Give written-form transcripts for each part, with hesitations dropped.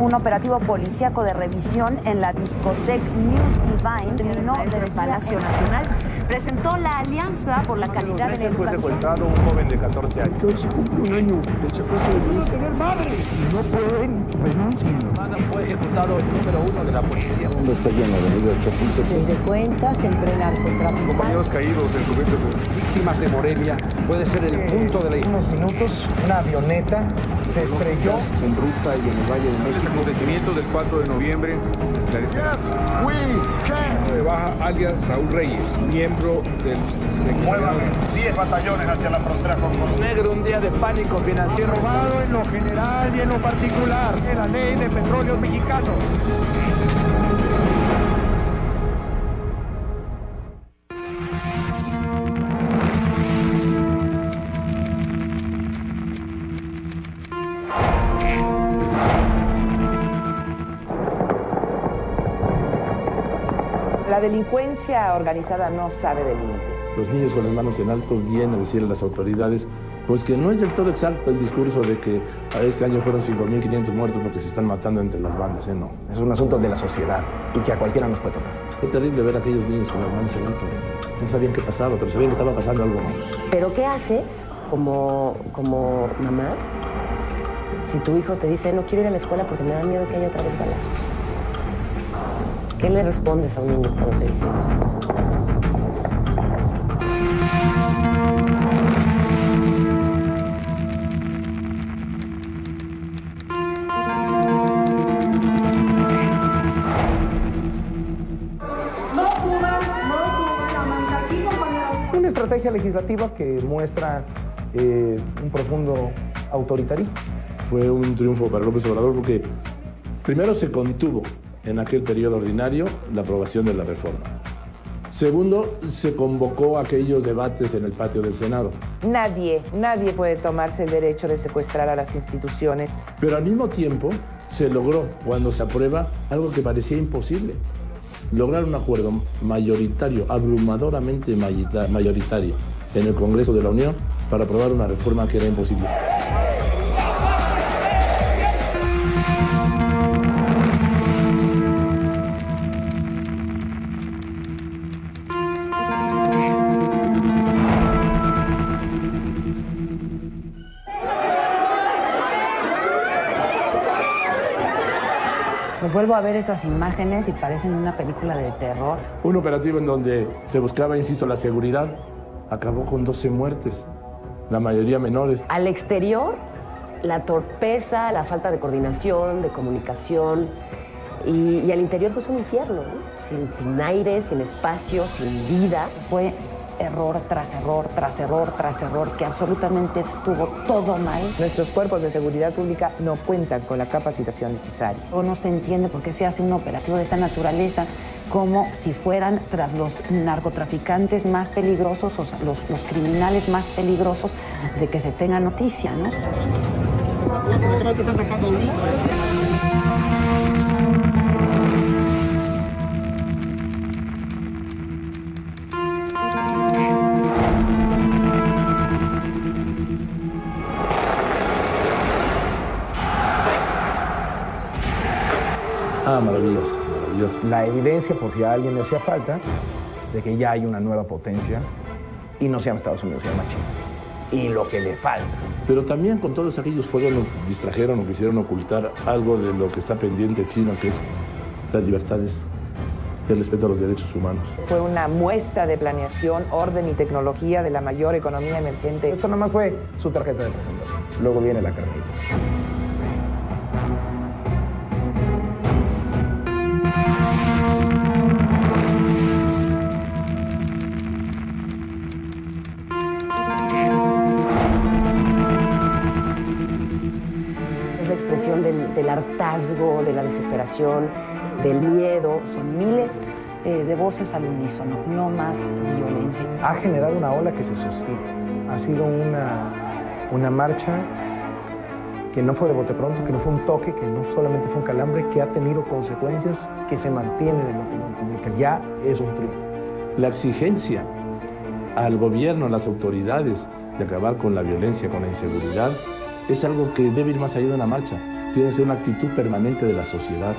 Un operativo policíaco de revisión en la discoteca News Divine terminó desde el Palacio Nacional. Presentó la Alianza por la Calidad de la Fue Educación. secuestrado un joven de 14 años. Que hoy se cumple un año del secuestro de su tener madres. Si no pueden, renuncien. Fue ejecutado el número 1 de la policía. El mundo está lleno de libertad. Desde cuentas entre narcotráfico. Compañeros caídos en cubiertos víctimas de Morelia puede ser el punto de la historia. Unos minutos, una avioneta se estrelló En ruta y en el Valle de México. El acontecimiento del 4 de noviembre se esclareció. De baja alias Raúl Reyes, miembro del Muevan 10 batallones hacia la frontera con Montenegro. Un día de pánico financiero. robado en lo general y en lo particular de la ley de petróleos mexicanos. La delincuencia organizada no sabe de límites. Los niños con las manos en alto vienen a decirle a las autoridades pues que no es del todo exacto el discurso de que este año fueron 5.500 muertos porque se están matando entre las bandas, ¿no? Es un asunto de la sociedad y que a cualquiera nos puede tocar. Fue terrible ver a aquellos niños con las manos en alto. No sabían qué pasaba, pero sabían que estaba pasando algo más. ¿Pero qué haces como mamá si tu hijo te dice no quiero ir a la escuela porque me da miedo que haya otra vez balazos? ¿Qué le respondes a un niño cuando te dice eso? Una estrategia legislativa que muestra un profundo autoritarismo. Fue un triunfo para López Obrador porque primero se contuvo en aquel periodo ordinario la aprobación de la reforma. Segundo, se convocó aquellos debates en el patio del Senado. Nadie puede tomarse el derecho de secuestrar a las instituciones. Pero al mismo tiempo se logró, cuando se aprueba, algo que parecía imposible. Lograr un acuerdo mayoritario, abrumadoramente mayoritario, en el Congreso de la Unión para aprobar una reforma que era imposible. Vuelvo a ver estas imágenes y parecen una película de terror. Un operativo en donde se buscaba, insisto, la seguridad, acabó con 12 muertes, la mayoría menores. Al exterior, la torpeza, la falta de coordinación, de comunicación, y al interior pues un infierno, ¿no? Sin aire, sin espacio, sin vida. Fue error tras error, tras error, tras error, que absolutamente estuvo todo mal. Nuestros cuerpos de seguridad pública no cuentan con la capacitación necesaria. O no se entiende por qué se hace un operativo de esta naturaleza como si fueran tras los narcotraficantes más peligrosos o los criminales más peligrosos de que se tenga noticia, ¿no? Maravilloso, maravilloso. La evidencia, por si a alguien le hacía falta, de que ya hay una nueva potencia y no se llama Estados Unidos, se llama China. Y lo que le falta. Pero también con todos aquellos fuegos nos distrajeron o quisieron ocultar algo de lo que está pendiente China, que es las libertades, el respeto a los derechos humanos. Fue una muestra de planeación, orden y tecnología de la mayor economía emergente. Esto nada más fue su tarjeta de presentación. Luego viene la carnita. Es la expresión del hartazgo, de la desesperación, del miedo. Son miles de voces al unísono, no más violencia. Ha generado una ola que se sostiene. Ha sido una marcha que no fue de bote pronto, que no fue un toque, que no solamente fue un calambre, que ha tenido consecuencias que se mantienen en la opinión pública. Ya es un triunfo. La exigencia al gobierno, a las autoridades, de acabar con la violencia, con la inseguridad, es algo que debe ir más allá de una marcha. tiene que ser una actitud permanente de la sociedad.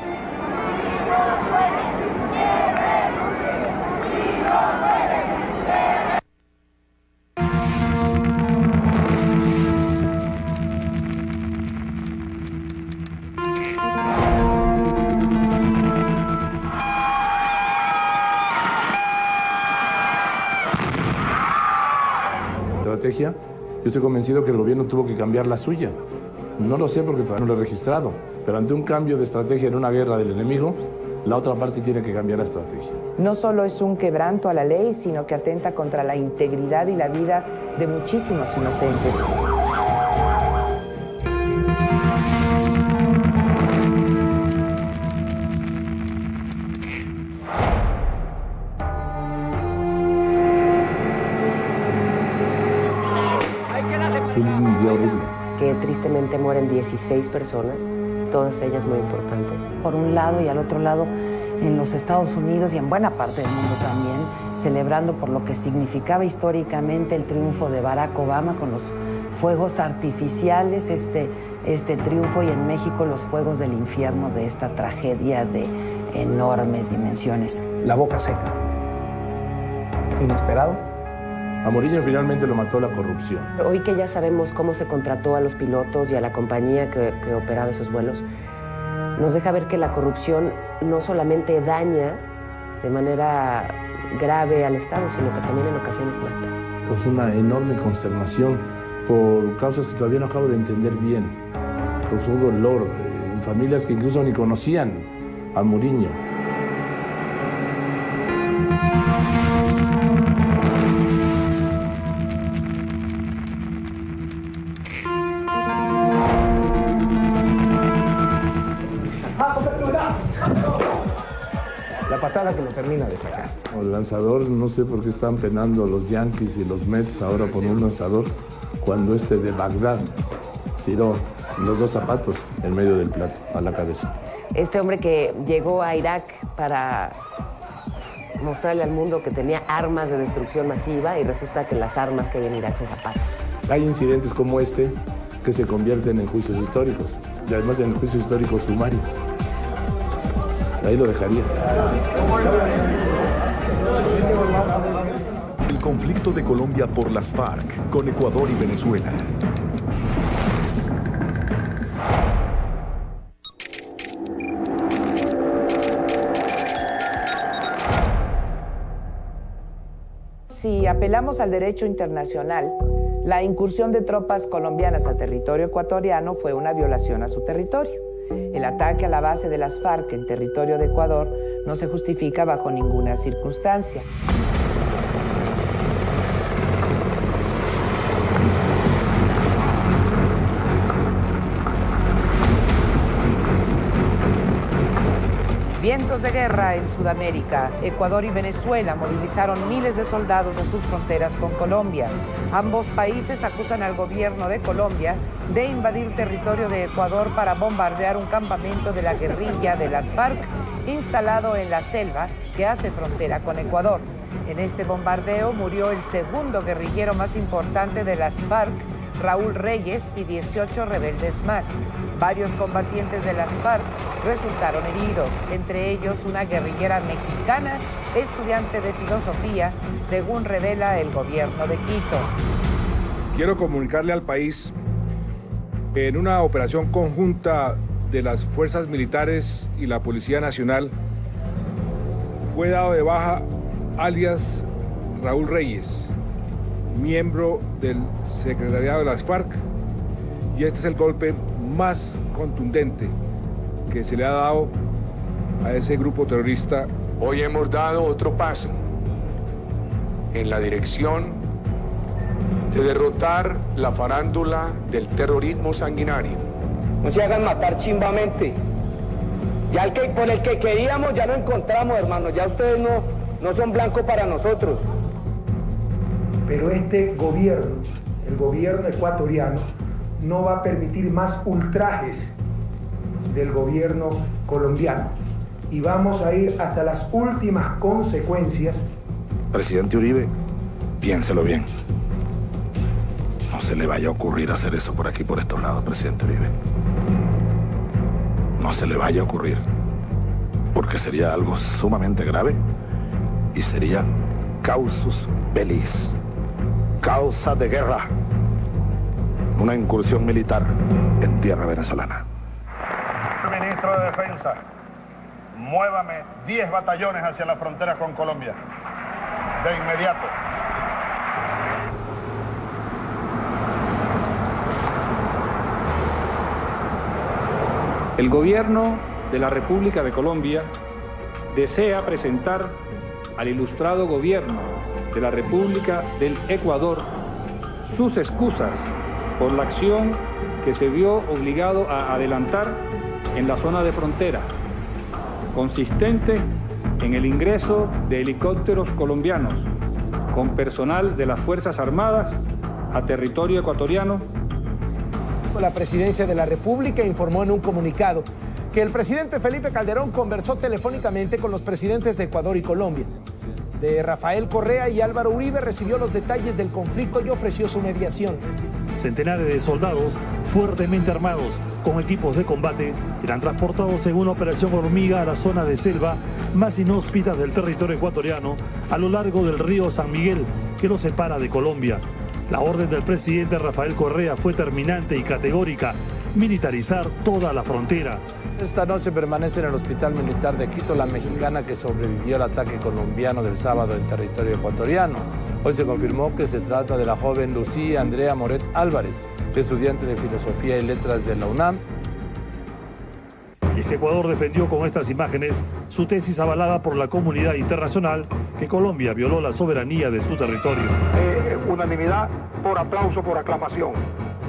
Estrategia, yo estoy convencido que el gobierno tuvo que cambiar la suya. No lo sé porque todavía no lo he registrado, pero ante un cambio de estrategia en una guerra del enemigo, la otra parte tiene que cambiar la estrategia. No solo es un quebranto a la ley, sino que atenta contra la integridad y la vida de muchísimos inocentes. Un día horrible. Que tristemente mueren 16 personas, todas ellas muy importantes. Por un lado y al otro lado, en los Estados Unidos y en buena parte del mundo también, celebrando por lo que significaba históricamente el triunfo de Barack Obama con los fuegos artificiales, este triunfo, y en México los fuegos del infierno de esta tragedia de enormes dimensiones. La boca seca. Inesperado. A Morillo finalmente lo mató la corrupción. Hoy que ya sabemos cómo se contrató a los pilotos y a la compañía que operaba esos vuelos, nos deja ver que la corrupción no solamente daña de manera grave al Estado, sino que también en ocasiones mata. Es una enorme consternación por causas que todavía no acabo de entender bien. Causó dolor en familias que incluso ni conocían a Morillo. La patada que lo termina de sacar. El lanzador, no sé por qué están penando los Yankees y los Mets ahora por un lanzador, cuando este de Bagdad tiró los dos zapatos en medio del plato, a la cabeza. Este hombre que llegó a Irak para mostrarle al mundo que tenía armas de destrucción masiva, y resulta que las armas que hay en Irak son zapatos. Hay incidentes como este que se convierten en juicios históricos, y además en juicios históricos sumarios. Ahí lo dejaría. El conflicto de Colombia por las FARC con Ecuador y Venezuela. Si apelamos al derecho internacional, la incursión de tropas colombianas a territorio ecuatoriano fue una violación a su territorio. El ataque a la base de las FARC en territorio de Ecuador no se justifica bajo ninguna circunstancia. Vientos de guerra en Sudamérica. Ecuador y Venezuela movilizaron miles de soldados a sus fronteras con Colombia. Ambos países acusan al gobierno de Colombia de invadir territorio de Ecuador para bombardear un campamento de la guerrilla de las FARC instalado en la selva que hace frontera con Ecuador. En este bombardeo murió el segundo guerrillero más importante de las FARC, Raúl Reyes, y 18 rebeldes más. Varios combatientes de las FARC resultaron heridos, entre ellos una guerrillera mexicana, estudiante de filosofía, según revela el gobierno de Quito. Quiero comunicarle al país que en una operación conjunta de las fuerzas militares y la Policía Nacional fue dado de baja alias Raúl Reyes, miembro del secretariado de las FARC, y este es el golpe más contundente que se le ha dado a ese grupo terrorista. Hoy hemos dado otro paso en la dirección de derrotar la farándula del terrorismo sanguinario. No se hagan matar chimbamente. Ya por el que queríamos ya lo encontramos, hermano. Ya ustedes no son blanco para nosotros. Pero este gobierno, el gobierno ecuatoriano, no va a permitir más ultrajes del gobierno colombiano. Y vamos a ir hasta las últimas consecuencias. Presidente Uribe, piénselo bien. No se le vaya a ocurrir hacer eso por aquí, por estos lados, presidente Uribe. no se le vaya a ocurrir, porque sería algo sumamente grave y sería causus bellis, causa de guerra, una incursión militar en tierra venezolana. Ministro de Defensa, muévame 10 batallones hacia la frontera con Colombia, de inmediato. El gobierno de la República de Colombia desea presentar al ilustrado gobierno de la República del Ecuador sus excusas por la acción que se vio obligado a adelantar en la zona de frontera, consistente en el ingreso de helicópteros colombianos con personal de las Fuerzas Armadas a territorio ecuatoriano. La Presidencia de la República informó en un comunicado que el presidente Felipe Calderón conversó telefónicamente con los presidentes de Ecuador y Colombia. De Rafael Correa y Álvaro Uribe recibió los detalles del conflicto y ofreció su mediación. Centenares de soldados fuertemente armados con equipos de combate eran transportados en una operación hormiga a la zona de selva más inhóspitas del territorio ecuatoriano a lo largo del río San Miguel, que lo separa de Colombia. La orden del presidente Rafael Correa fue terminante y categórica: militarizar toda la frontera. Esta noche permanece en el Hospital Militar de Quito la mexicana que sobrevivió al ataque colombiano del sábado en territorio ecuatoriano. Hoy se confirmó que se trata de la joven Lucía Andrea Moret Álvarez, estudiante de Filosofía y Letras de la UNAM. Y es que Ecuador defendió con estas imágenes su tesis avalada por la comunidad internacional que Colombia violó la soberanía de su territorio. Unanimidad, por aplauso, por aclamación.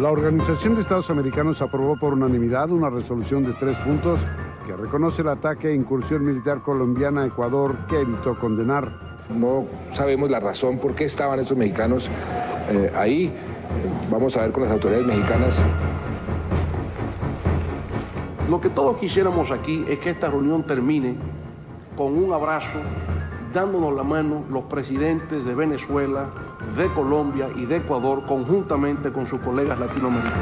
La Organización de Estados Americanos aprobó por unanimidad una resolución de 3 puntos que reconoce el ataque e incursión militar colombiana a Ecuador que evitó condenar. No sabemos la razón por qué estaban esos mexicanos ahí. Vamos a ver con las autoridades mexicanas. Lo que todos quisiéramos aquí es que esta reunión termine con un abrazo, dándonos la mano los presidentes de Venezuela, de Colombia y de Ecuador, conjuntamente con sus colegas latinoamericanos.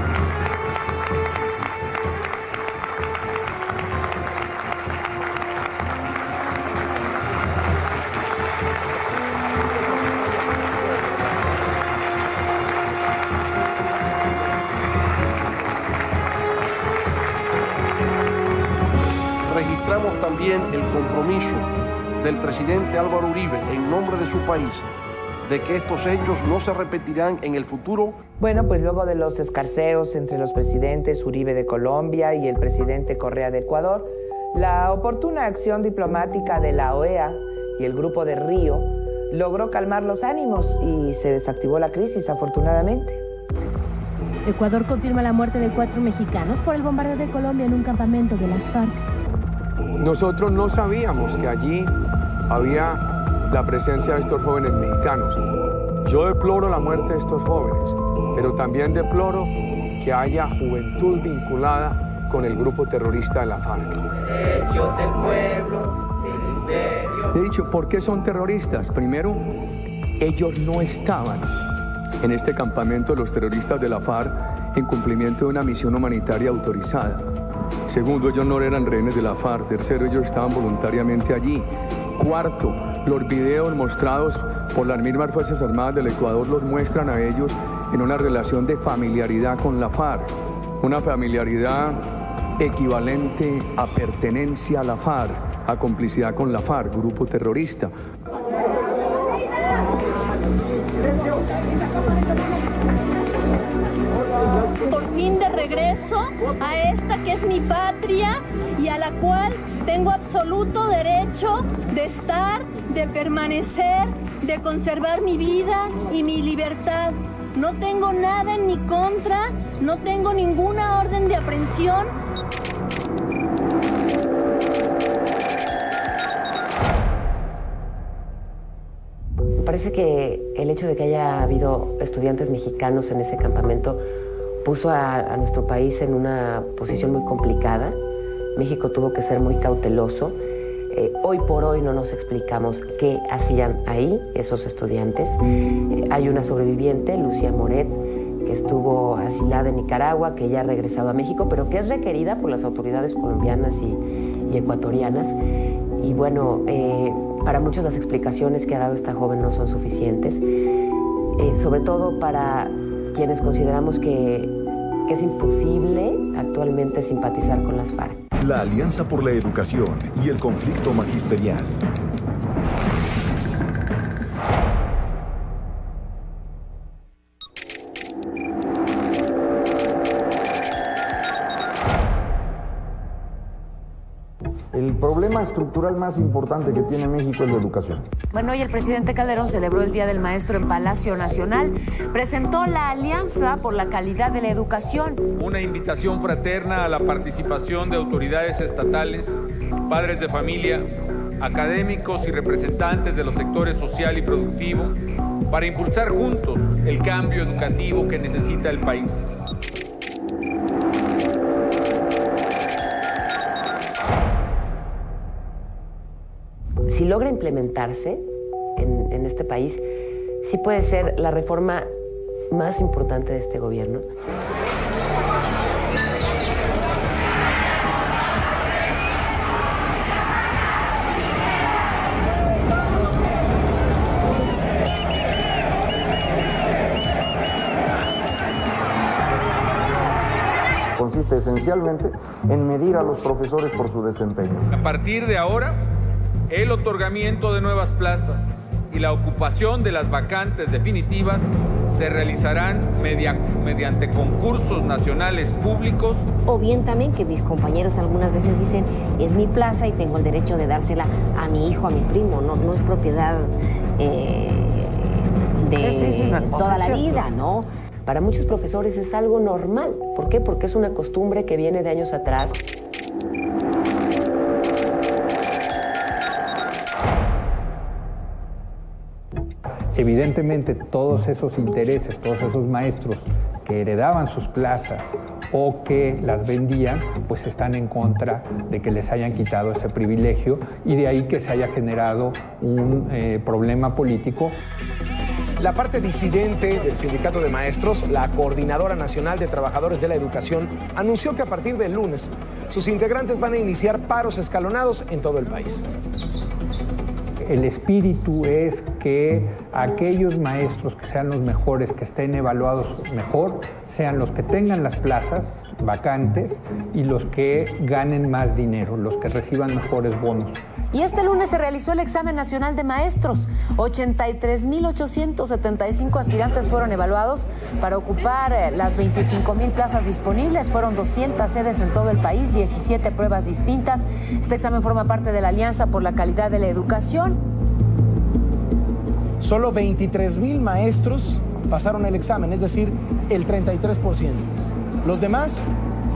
Registramos también el compromiso del presidente Álvaro Uribe en nombre de su país de que estos hechos no se repetirán en el futuro. Bueno, pues luego de los escarceos entre los presidentes Uribe de Colombia y el presidente Correa de Ecuador, la oportuna acción diplomática de la OEA y el Grupo de Río logró calmar los ánimos y se desactivó la crisis, afortunadamente. Ecuador confirma la muerte de 4 mexicanos por el bombardeo de Colombia en un campamento de las FARC. Nosotros no sabíamos que allí había la presencia de estos jóvenes mexicanos. Yo deploro la muerte de estos jóvenes, pero también deploro que haya juventud vinculada con el grupo terrorista de la FARC. Derechos del pueblo, del imperio. He dicho, ¿por qué son terroristas? Primero, ellos no estaban en este campamento de los terroristas de la FARC en cumplimiento de una misión humanitaria autorizada. Segundo, ellos no eran rehenes de la FARC. Tercero, ellos estaban voluntariamente allí. Cuarto, los videos mostrados por las mismas Fuerzas Armadas del Ecuador los muestran a ellos en una relación de familiaridad con la FARC, una familiaridad equivalente a pertenencia a la FARC, a complicidad con la FARC, grupo terrorista. Por fin de regreso a esta que es mi patria y a la cual tengo absoluto derecho de estar, de permanecer, de conservar mi vida y mi libertad. No tengo nada en mi contra, no tengo ninguna orden de aprehensión. Me parece que el hecho de que haya habido estudiantes mexicanos en ese campamento puso a nuestro país en una posición muy complicada. México tuvo que ser muy cauteloso. Hoy por hoy no nos explicamos qué hacían ahí esos estudiantes. Hay una sobreviviente, Lucía Moret, que estuvo asilada en Nicaragua, que ya ha regresado a México, pero que es requerida por las autoridades colombianas y ecuatorianas. Y bueno, para muchos las explicaciones que ha dado esta joven no son suficientes, sobre todo para quienes consideramos que es imposible actualmente simpatizar con las FARC. La Alianza por la Educación y el conflicto magisterial. El problema estructural más importante que tiene México es la educación. Bueno, hoy el presidente Calderón celebró el Día del Maestro en Palacio Nacional. Presentó la Alianza por la Calidad de la Educación. Una invitación fraterna a la participación de autoridades estatales, padres de familia, académicos y representantes de los sectores social y productivo para impulsar juntos el cambio educativo que necesita el país. Si logra implementarse en este país, sí puede ser la reforma más importante de este gobierno. Consiste esencialmente en medir a los profesores por su desempeño. A partir de ahora, el otorgamiento de nuevas plazas y la ocupación de las vacantes definitivas se realizarán mediante concursos nacionales públicos. O bien también que mis compañeros algunas veces dicen, es mi plaza y tengo el derecho de dársela a mi hijo, a mi primo, no es propiedad de toda la vida, ¿no? Para muchos profesores es algo normal. ¿Por qué? Porque es una costumbre que viene de años atrás. Evidentemente todos esos intereses, todos esos maestros que heredaban sus plazas o que las vendían, pues están en contra de que les hayan quitado ese privilegio y de ahí que se haya generado un problema político. La parte disidente del Sindicato de Maestros, la Coordinadora Nacional de Trabajadores de la Educación, anunció que a partir del lunes sus integrantes van a iniciar paros escalonados en todo el país. El espíritu es que aquellos maestros que sean los mejores, que estén evaluados mejor, sean los que tengan las plazas vacantes y los que ganen más dinero, los que reciban mejores bonos. Y este lunes se realizó el examen nacional de maestros. 83.875 aspirantes fueron evaluados para ocupar las 25,000 plazas disponibles. Fueron 200 sedes en todo el país, 17 pruebas distintas. Este examen forma parte de la Alianza por la Calidad de la Educación. Solo 23,000 maestros pasaron el examen, es decir, el 33%. Los demás,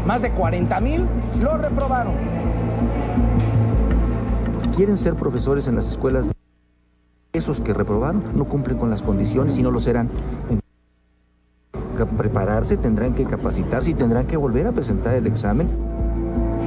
más de 40,000, lo reprobaron. Quieren ser profesores en las escuelas. Esos que reprobaron no cumplen con las condiciones y no lo serán. Prepararse, tendrán que capacitarse y tendrán que volver a presentar el examen.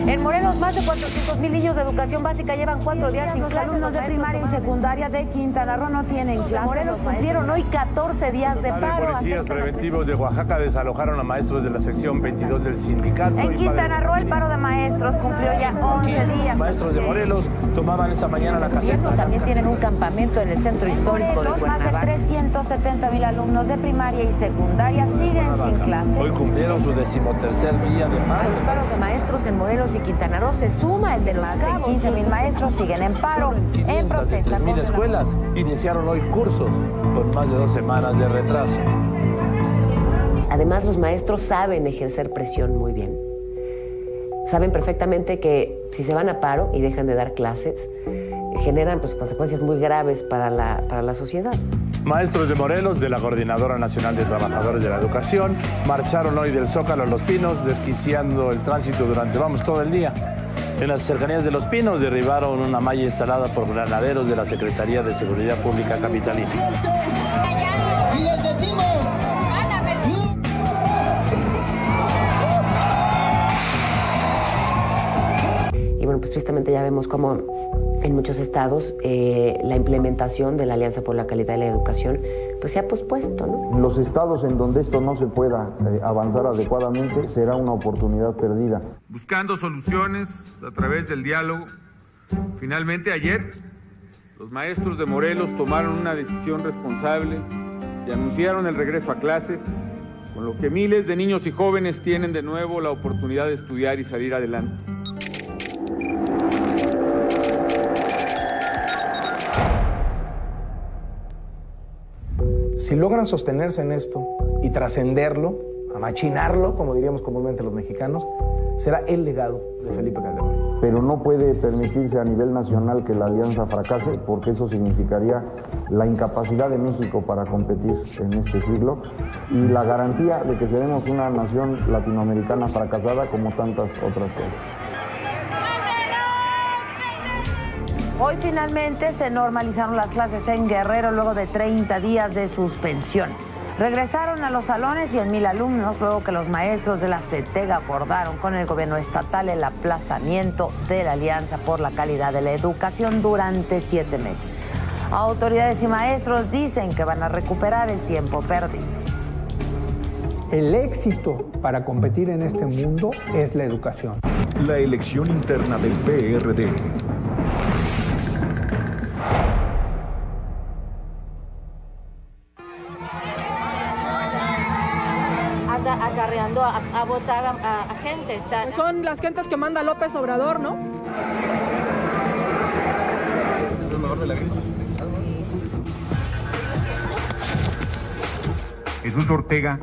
En Morelos, más de 400,000 niños de educación básica llevan 4 días sin clases. Los alumnos de primaria y secundaria de Quintana Roo no tienen clases. Morelos cumplieron hoy 14 días de paro. Policías preventivos de Oaxaca desalojaron a maestros de la sección 22 del sindicato. En Quintana Roo el paro de maestros cumplió ya 11 días. Maestros de Morelos tomaban esta mañana la caseta. También tienen un campamento en el centro histórico de Cuernavaca. Más de 370,000 alumnos de primaria y secundaria siguen sin clases. Hoy cumplieron su 13º día de paro. A los paros de maestros en Morelos y Quintana Roo se suma el de Los Cabos. 15,000 maestros siguen en paro, en protesta. 3,000 escuelas iniciaron hoy cursos con más de 2 semanas de retraso. Además, los maestros saben ejercer presión muy bien. Saben perfectamente que si se van a paro y dejan de dar clases, generan consecuencias muy graves para la sociedad. Maestros de Morelos, de la Coordinadora Nacional de Trabajadores de la Educación, marcharon hoy del Zócalo a Los Pinos, desquiciando el tránsito durante, todo el día. En las cercanías de Los Pinos derribaron una malla instalada por granaderos de la Secretaría de Seguridad Pública capitalina. ¡Y les decimos! Y bueno, pues tristemente ya vemos cómo en muchos estados la implementación de la Alianza por la Calidad de la Educación pues se ha pospuesto, ¿no? Los estados en donde esto no se pueda avanzar adecuadamente será una oportunidad perdida. Buscando soluciones a través del diálogo, finalmente ayer los maestros de Morelos tomaron una decisión responsable y anunciaron el regreso a clases, con lo que miles de niños y jóvenes tienen de nuevo la oportunidad de estudiar y salir adelante. Si logran sostenerse en esto y trascenderlo, amachinarlo, como diríamos comúnmente los mexicanos, será el legado de Felipe Calderón. Pero no puede permitirse a nivel nacional que la alianza fracase, porque eso significaría la incapacidad de México para competir en este siglo y la garantía de que seremos una nación latinoamericana fracasada como tantas otras cosas. Hoy finalmente se normalizaron las clases en Guerrero luego de 30 días de suspensión. Regresaron a los salones 100,000 alumnos luego que los maestros de la CETEG acordaron con el gobierno estatal el aplazamiento de la Alianza por la Calidad de la Educación durante 7 meses. Autoridades y maestros dicen que van a recuperar el tiempo perdido. El éxito para competir en este mundo es la educación. La elección interna del PRD. Acarreando a votar a gente. Pues son las gentes que manda López Obrador, ¿no? Es el mejor de la crisis. Jesús Ortega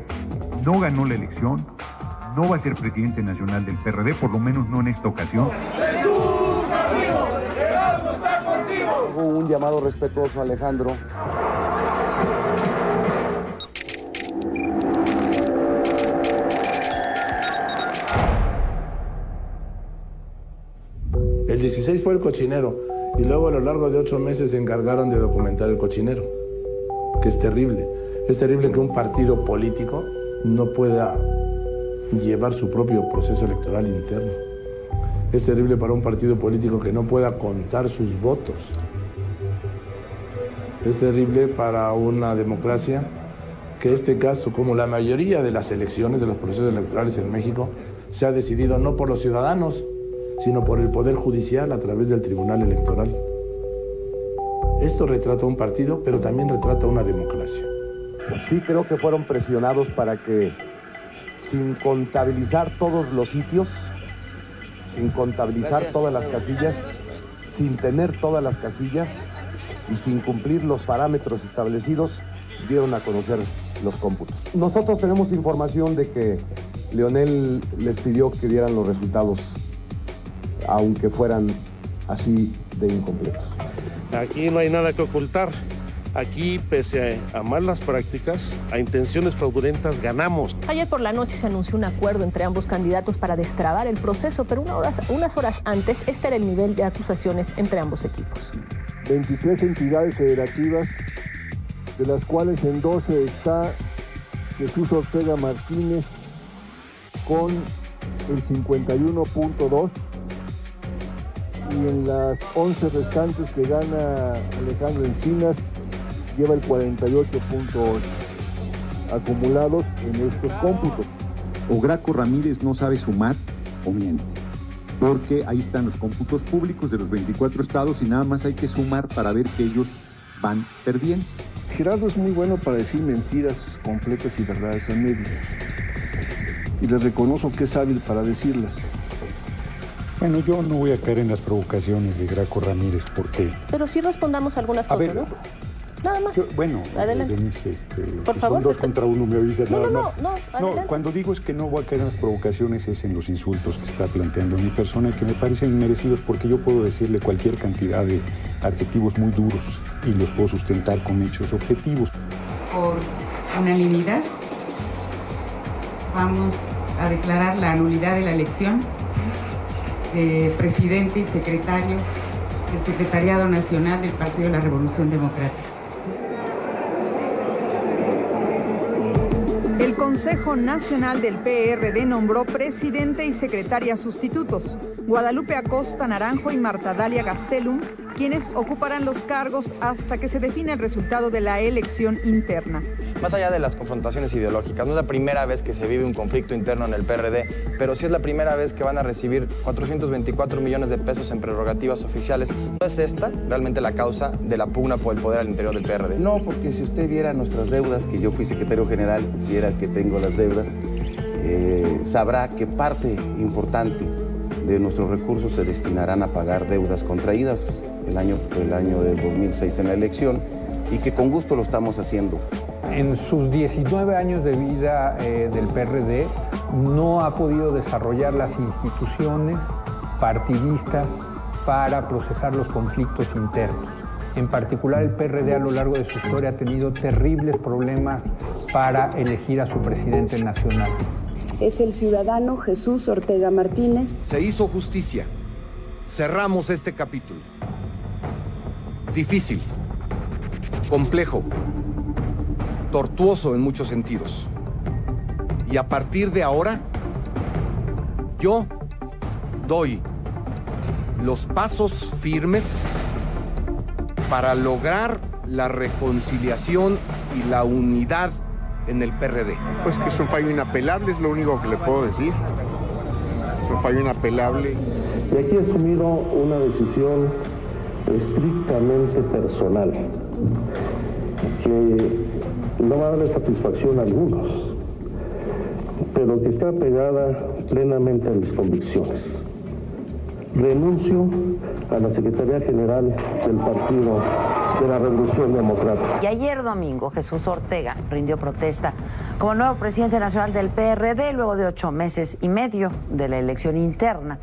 no ganó la elección, no va a ser presidente nacional del PRD, por lo menos no en esta ocasión. ¡Jesús, amigo! ¡Gerardo está contigo! Hubo un llamado respetuoso a Alejandro. El 16 fue el cochinero y luego a lo largo de 8 meses se encargaron de documentar el cochinero, que es terrible. Es terrible que un partido político no pueda llevar su propio proceso electoral interno. Es terrible para un partido político que no pueda contar sus votos. Es terrible para una democracia que este caso, como la mayoría de las elecciones, de los procesos electorales en México, se ha decidido no por los ciudadanos, sino por el Poder Judicial a través del Tribunal Electoral. Esto retrata un partido, pero también retrata una democracia. Sí creo que fueron presionados para que, sin contabilizar todos los sitios, sin contabilizar todas las casillas, sin tener todas las casillas y sin cumplir los parámetros establecidos, dieron a conocer los cómputos. Nosotros tenemos información de que Leonel les pidió que dieran los resultados, aunque fueran así de incompletos. Aquí no hay nada que ocultar. Aquí, pese a malas prácticas, a intenciones fraudulentas, ganamos. Ayer por la noche se anunció un acuerdo entre ambos candidatos para destrabar el proceso, pero unas horas antes, este era el nivel de acusaciones entre ambos equipos. 23 entidades federativas, de las cuales en 12 está Jesús Ortega Martínez con el 51.2%, y en las 11 restantes que gana Alejandro Encinas lleva el 48.8% acumulados en estos cómputos. O Graco Ramírez no sabe sumar o miente, porque ahí están los cómputos públicos de los 24 estados y nada más hay que sumar para ver que ellos van perdiendo. Gerardo es muy bueno para decir mentiras completas y verdades a medias, y le reconozco que es hábil para decirlas. Bueno, yo no voy a caer en las provocaciones de Graco Ramírez, porque... Pero sí respondamos algunas cosas, ver, ¿no? Nada más. Bueno, adelante. Denise, por favor, son 2 contra 1, me avisas nada más. No, cuando digo es que no voy a caer en las provocaciones es en los insultos que está planteando mi persona, que me parecen inmerecidos, porque yo puedo decirle cualquier cantidad de adjetivos muy duros y los puedo sustentar con hechos objetivos. Por unanimidad vamos a declarar la nulidad de la elección de presidente y secretario del Secretariado Nacional del Partido de la Revolución Democrática. El Consejo Nacional del PRD nombró presidente y secretaria sustitutos. Guadalupe Acosta Naranjo y Marta Dalia Gastelum quienes ocuparán los cargos hasta que se define el resultado de la elección interna. Más allá de las confrontaciones ideológicas, no es la primera vez que se vive un conflicto interno en el PRD, pero sí es la primera vez que van a recibir 424 millones de pesos en prerrogativas oficiales. ¿No es esta realmente la causa de la pugna por el poder al interior del PRD? No, porque si usted viera nuestras deudas, que yo fui secretario general, viera que tengo las deudas, sabrá que parte importante de nuestros recursos se destinarán a pagar deudas contraídas el año del 2006 en la elección y que con gusto lo estamos haciendo. En sus 19 años de vida del PRD no ha podido desarrollar las instituciones partidistas para procesar los conflictos internos. En particular, el PRD a lo largo de su historia ha tenido terribles problemas para elegir a su presidente nacional. Es el ciudadano Jesús Ortega Martínez. Se hizo justicia. Cerramos este capítulo. Difícil, complejo, tortuoso en muchos sentidos. Y a partir de ahora, yo doy los pasos firmes para lograr la reconciliación y la unidad en el PRD. Pues que es un fallo inapelable, es lo único que le puedo decir. Es un fallo inapelable. Y aquí he asumido una decisión estrictamente personal, que no va a darle satisfacción a algunos, pero que está pegada plenamente a mis convicciones. Renuncio a la Secretaría General del Partido de la Revolución Democrática. Y ayer domingo Jesús Ortega rindió protesta como nuevo presidente nacional del PRD luego de 8 meses y medio de la elección interna.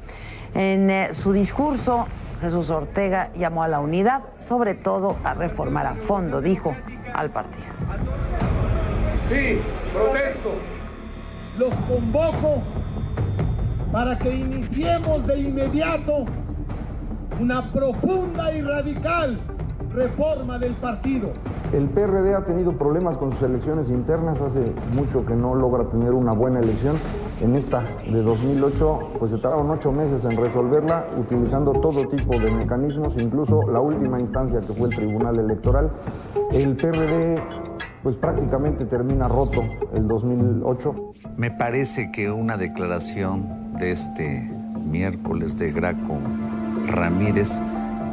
En su discurso, Jesús Ortega llamó a la unidad, sobre todo a reformar a fondo, dijo, al partido. Sí, protesto. Los convoco para que iniciemos de inmediato una profunda y radical reforma del partido. El PRD ha tenido problemas con sus elecciones internas, hace mucho que no logra tener una buena elección. En esta de 2008, pues se tardaron 8 meses en resolverla, utilizando todo tipo de mecanismos, incluso la última instancia que fue el Tribunal Electoral. El PRD pues prácticamente termina roto el 2008. Me parece que una declaración de este miércoles de Graco Ramírez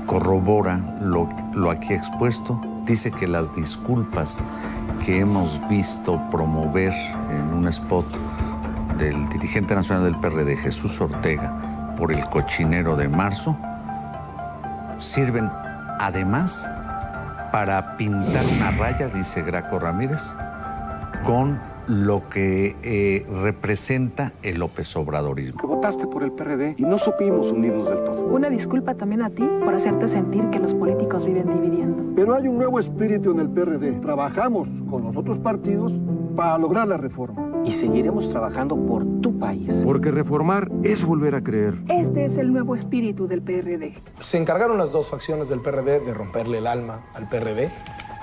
corrobora lo aquí expuesto. Dice que las disculpas que hemos visto promover en un spot del dirigente nacional del PRD, Jesús Ortega, por el cochinero de marzo, sirven además para pintar una raya, dice Graco Ramírez, con lo que representa el López Obradorismo. Que votaste por el PRD y no supimos unirnos del todo. Una disculpa también a ti por hacerte sentir que los políticos viven dividiendo. Pero hay un nuevo espíritu en el PRD. Trabajamos con los otros partidos para lograr la reforma. Y seguiremos trabajando por tu país. Porque reformar es volver a creer. Este es el nuevo espíritu del PRD. Se encargaron las dos facciones del PRD de romperle el alma al PRD.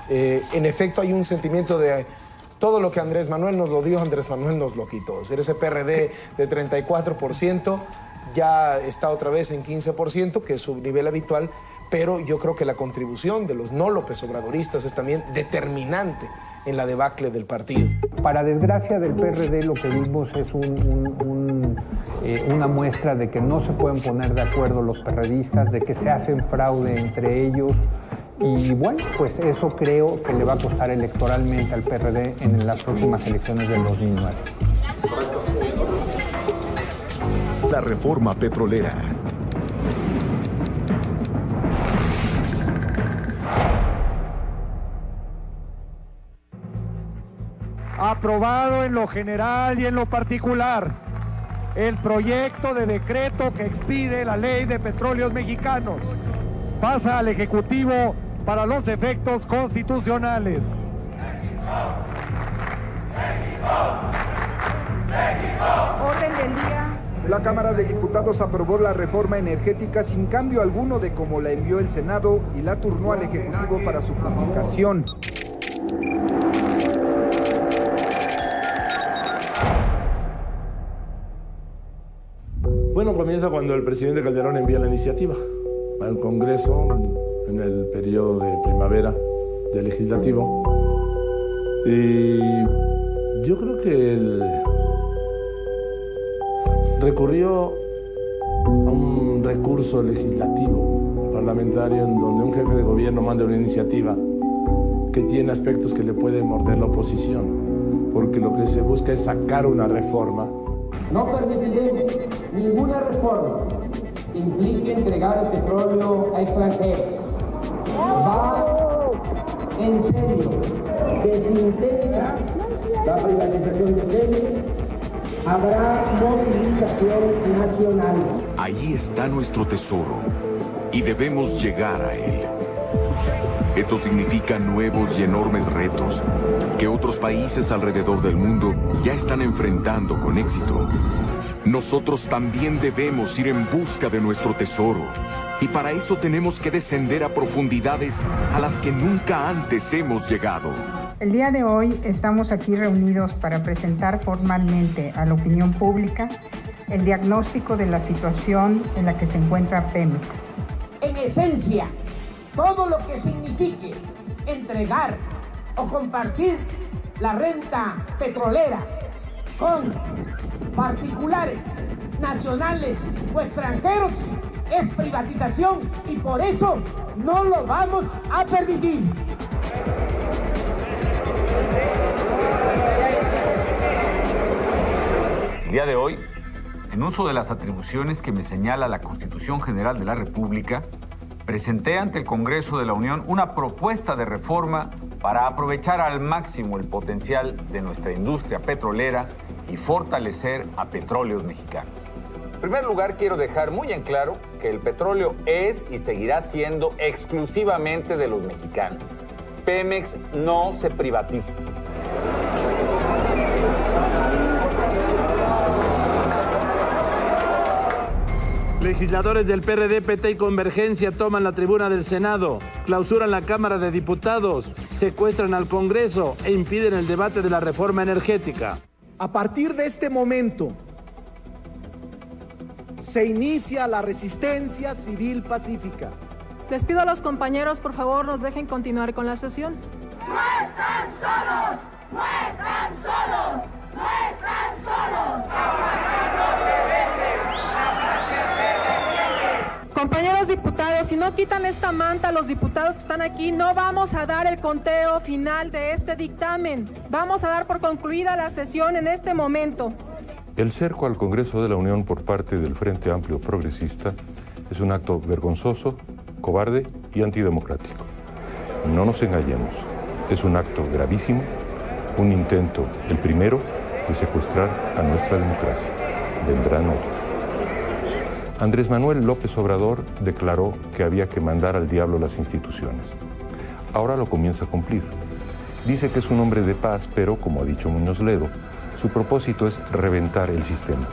En efecto, hay un sentimiento de todo lo que Andrés Manuel nos lo dio, Andrés Manuel nos lo quitó. Es decir, ese PRD de 34% ya está otra vez en 15%, que es su nivel habitual, pero yo creo que la contribución de los no López Obradoristas es también determinante en la debacle del partido. Para desgracia del PRD, lo que vimos es una muestra de que no se pueden poner de acuerdo los perredistas, de que se hacen fraude entre ellos. Y bueno, pues eso creo que le va a costar electoralmente al PRD en las próximas elecciones del 2009. La reforma petrolera. Aprobado en lo general y en lo particular el proyecto de decreto que expide la Ley de Petróleos Mexicanos. Pasa al Ejecutivo para los efectos constitucionales. Orden del día. La Cámara de Diputados aprobó la reforma energética sin cambio alguno de cómo la envió el Senado y la turnó al Ejecutivo para su publicación. Bueno, comienza cuando el presidente Calderón envía la iniciativa. al Congreso en el periodo de primavera del legislativo. Y yo creo que recurrió a un recurso legislativo parlamentario en donde un jefe de gobierno manda una iniciativa que tiene aspectos que le puede morder la oposición, porque lo que se busca es sacar una reforma. No permitiremos ninguna reforma que implique entregar el petróleo a extranjeros. Va en serio que si intenta la privatización de Pemex, habrá movilización nacional. Ahí está nuestro tesoro y debemos llegar a él. Esto significa nuevos y enormes retos que otros países alrededor del mundo ya están enfrentando con éxito. Nosotros también debemos ir en busca de nuestro tesoro. Y para eso tenemos que descender a profundidades a las que nunca antes hemos llegado. El día de hoy estamos aquí reunidos para presentar formalmente a la opinión pública el diagnóstico de la situación en la que se encuentra Pemex. En esencia, todo lo que signifique entregar o compartir la renta petrolera con particulares, nacionales o extranjeros es privatización y por eso no lo vamos a permitir. El día de hoy, en uso de las atribuciones que me señala la Constitución General de la República, presenté ante el Congreso de la Unión una propuesta de reforma para aprovechar al máximo el potencial de nuestra industria petrolera y fortalecer a Petróleos Mexicanos. En primer lugar, quiero dejar muy en claro que el petróleo es y seguirá siendo exclusivamente de los mexicanos. Pemex no se privatiza. Legisladores del PRD, PT y Convergencia toman la tribuna del Senado, clausuran la Cámara de Diputados, secuestran al Congreso e impiden el debate de la reforma energética. A partir de este momento, se inicia la resistencia civil pacífica. Les pido a los compañeros, por favor, nos dejen continuar con la sesión. ¡No están solos! ¡No están solos! ¡No están solos! Compañeros diputados, si no quitan esta manta a los diputados que están aquí, no vamos a dar el conteo final de este dictamen. Vamos a dar por concluida la sesión en este momento. El cerco al Congreso de la Unión por parte del Frente Amplio Progresista es un acto vergonzoso, cobarde y antidemocrático. No nos engañemos, es un acto gravísimo, un intento, el primero, de secuestrar a nuestra democracia. Vendrán otros. Andrés Manuel López Obrador declaró que había que mandar al diablo las instituciones. Ahora lo comienza a cumplir. Dice que es un hombre de paz, pero, como ha dicho Muñoz Ledo, su propósito es reventar el sistema.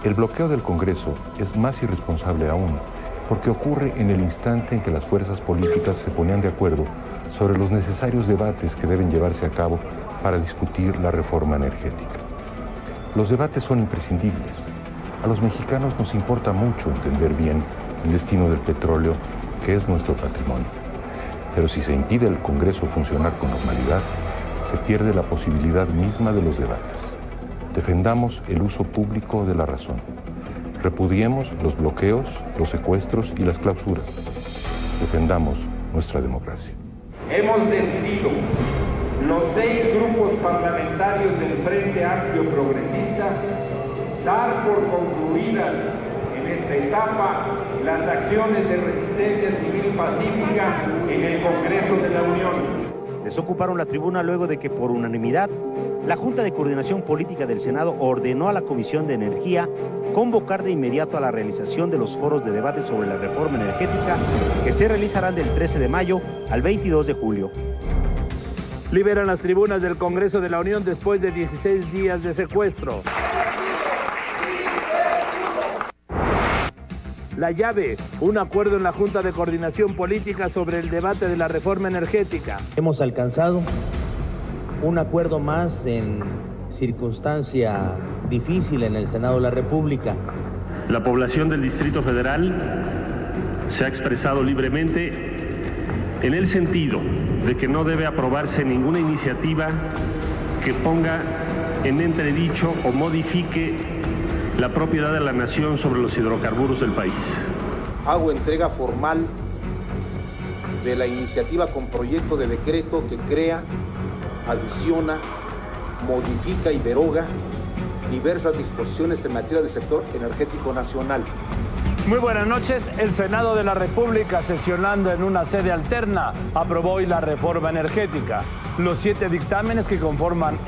El bloqueo del Congreso es más irresponsable aún, porque ocurre en el instante en que las fuerzas políticas se ponían de acuerdo sobre los necesarios debates que deben llevarse a cabo para discutir la reforma energética. Los debates son imprescindibles. A los mexicanos nos importa mucho entender bien el destino del petróleo, que es nuestro patrimonio. Pero si se impide al Congreso funcionar con normalidad, se pierde la posibilidad misma de los debates. Defendamos el uso público de la razón. Repudiemos los bloqueos, los secuestros y las clausuras. Defendamos nuestra democracia. Hemos decidido, los 6 grupos parlamentarios del Frente Amplio Progresista, dar por concluidas en esta etapa las acciones de resistencia civil pacífica en el Congreso de la Unión. Desocuparon la tribuna luego de que por unanimidad la Junta de Coordinación Política del Senado ordenó a la Comisión de Energía convocar de inmediato a la realización de los foros de debate sobre la reforma energética que se realizarán del 13 de mayo al 22 de julio. Liberan las tribunas del Congreso de la Unión después de 16 días de secuestro. La llave, un acuerdo en la Junta de Coordinación Política sobre el debate de la reforma energética. Hemos alcanzado un acuerdo más en circunstancia difícil en el Senado de la República. La población del Distrito Federal se ha expresado libremente en el sentido de que no debe aprobarse ninguna iniciativa que ponga en entredicho o modifique la propiedad de la nación sobre los hidrocarburos del país. Hago entrega formal de la iniciativa con proyecto de decreto que crea, adiciona, modifica y deroga diversas disposiciones en materia del sector energético nacional. Muy buenas noches. El Senado de la República, sesionando en una sede alterna, aprobó hoy la reforma energética. Los 7 dictámenes que conforman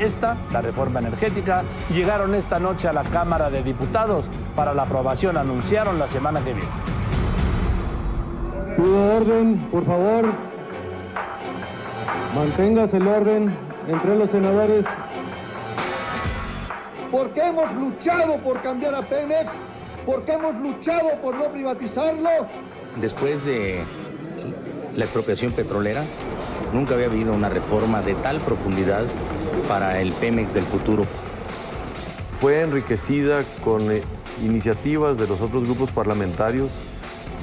la reforma energética, llegaron esta noche a la Cámara de Diputados para la aprobación. Anunciaron la semana que viene. Pido orden, por favor. Manténgase el orden entre los senadores. Porque hemos luchado por cambiar a Pemex, porque hemos luchado por no privatizarlo. Después de la expropiación petrolera, nunca había habido una reforma de tal profundidad para el Pemex del futuro. Fue enriquecida con iniciativas de los otros grupos parlamentarios,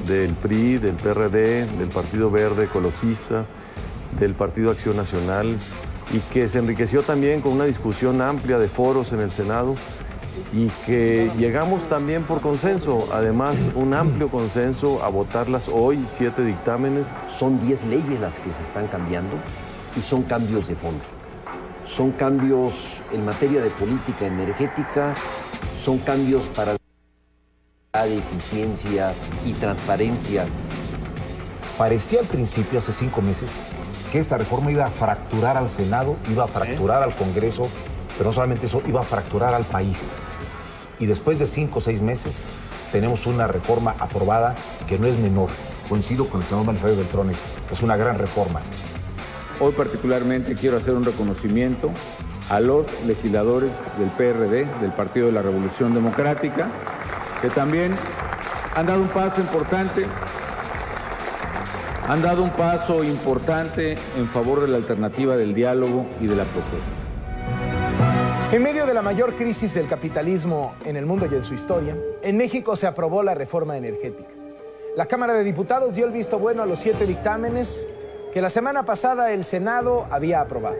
del PRI, del PRD, del Partido Verde Ecologista, del Partido Acción Nacional, y que se enriqueció también con una discusión amplia de foros en el Senado, y que llegamos también por consenso, además un amplio consenso a votarlas hoy, 7 dictámenes. Son 10 leyes las que se están cambiando y son cambios de fondo. Son cambios en materia de política energética, son cambios para la eficiencia y transparencia. Parecía al principio, hace 5 meses, que esta reforma iba a fracturar al Senado, iba a fracturar al Congreso, pero no solamente eso, iba a fracturar al país. Y después de 5 o 6 meses, tenemos una reforma aprobada que no es menor. Coincido con el senador Manfredo Beltrones, es una gran reforma. Hoy particularmente quiero hacer un reconocimiento a los legisladores del PRD, del Partido de la Revolución Democrática, que también han dado un paso importante en favor de la alternativa del diálogo y de la propuesta. En medio de la mayor crisis del capitalismo en el mundo y en su historia, en México se aprobó la reforma energética. La Cámara de Diputados dio el visto bueno a los 7 dictámenes que la semana pasada el Senado había aprobado.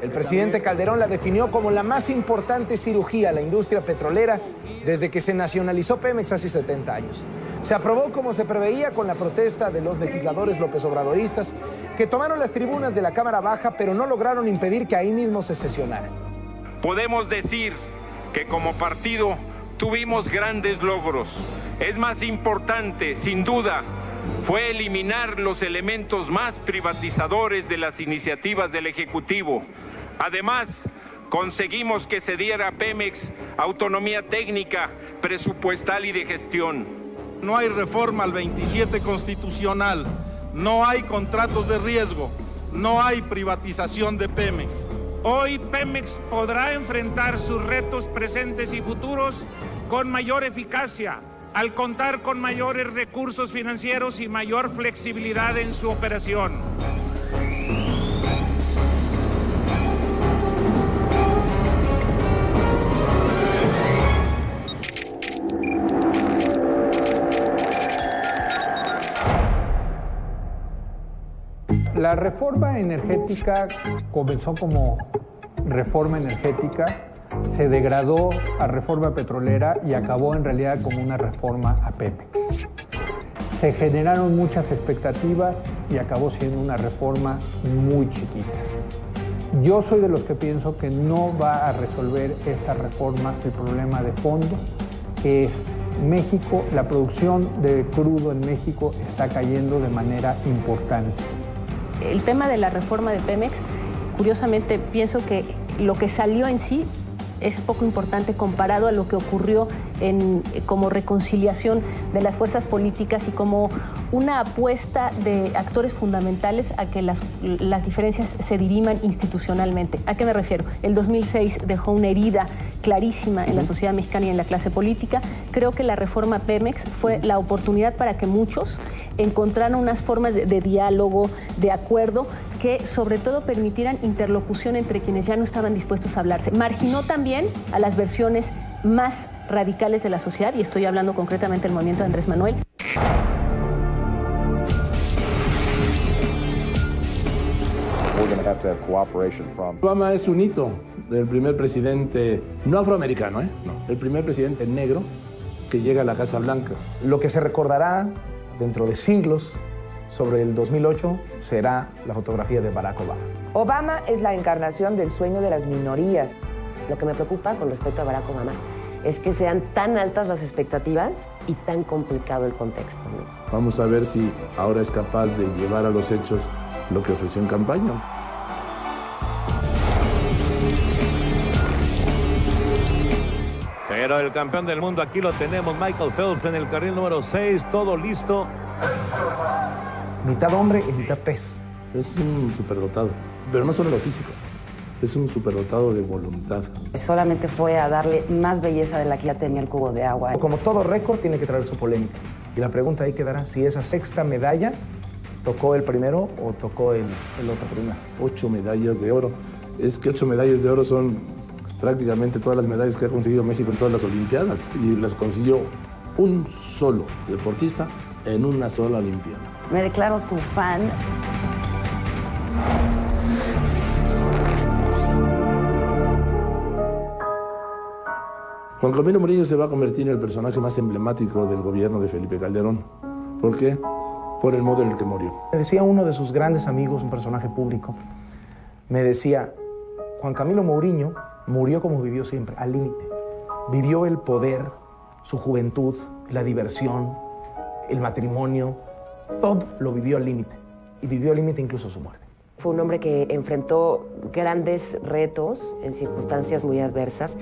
El presidente Calderón la definió como la más importante cirugía a la industria petrolera desde que se nacionalizó Pemex hace 70 años. Se aprobó como se preveía con la protesta de los legisladores López Obradoristas que tomaron las tribunas de la Cámara Baja, pero no lograron impedir que ahí mismo se sesionara. Podemos decir que como partido tuvimos grandes logros. Es más importante, sin duda, fue eliminar los elementos más privatizadores de las iniciativas del Ejecutivo. Además, conseguimos que se diera a Pemex autonomía técnica, presupuestal y de gestión. No hay reforma al 27 constitucional, no hay contratos de riesgo, no hay privatización de Pemex. Hoy Pemex podrá enfrentar sus retos presentes y futuros con mayor eficacia, al contar con mayores recursos financieros y mayor flexibilidad en su operación. La reforma energética comenzó como reforma energética, se degradó a reforma petrolera y acabó en realidad como una reforma a Pemex. Se generaron muchas expectativas y acabó siendo una reforma muy chiquita. Yo soy de los que pienso que no va a resolver esta reforma el problema de fondo, que es México, la producción de crudo en México está cayendo de manera importante. El tema de la reforma de Pemex, curiosamente pienso que lo que salió en sí es poco importante comparado a lo que ocurrió como reconciliación de las fuerzas políticas y como una apuesta de actores fundamentales a que las diferencias se diriman institucionalmente. ¿A qué me refiero? El 2006 dejó una herida clarísima en la sociedad mexicana y en la clase política. Creo que la reforma Pemex fue la oportunidad para que muchos encontraran unas formas de diálogo, de acuerdo, que sobre todo permitieran interlocución entre quienes ya no estaban dispuestos a hablarse. Marginó también a las versiones más radicales de la sociedad, y estoy hablando concretamente del movimiento de Andrés Manuel. Obama es un hito del primer presidente, no afroamericano, no, el primer presidente negro que llega a la Casa Blanca. Lo que se recordará dentro de siglos sobre el 2008 será la fotografía de Barack Obama. Obama es la encarnación del sueño de las minorías. Lo que me preocupa con respecto a Barack Obama es que sean tan altas las expectativas y tan complicado el contexto, ¿no? Vamos a ver si ahora es capaz de llevar a los hechos lo que ofreció en campaña. Pero el campeón del mundo, aquí lo tenemos, Michael Phelps en el carril número 6, todo listo. Mitad hombre y mitad pez. Es un superdotado, pero no solo lo físico, es un superdotado de voluntad. Solamente fue a darle más belleza de la que ya tenía el cubo de agua. Como todo récord tiene que traer su polémica. Y la pregunta ahí quedará si esa sexta medalla tocó el primero o tocó el otro primero. 8 medallas de oro. Es que 8 medallas de oro son prácticamente todas las medallas que ha conseguido México en todas las Olimpiadas. Y las consiguió un solo deportista en una sola Olimpiada. Me declaro su fan. Juan Camilo Murillo se va a convertir en el personaje más emblemático del gobierno de Felipe Calderón. ¿Por qué? Por el modo en el que murió. Me decía uno de sus grandes amigos, un personaje público, me decía, Juan Camilo Mourinho murió como vivió siempre, al límite. Vivió el poder, su juventud, la diversión, el matrimonio, todo lo vivió al límite. Y vivió al límite incluso su muerte. Fue un hombre que enfrentó grandes retos en circunstancias muy adversas,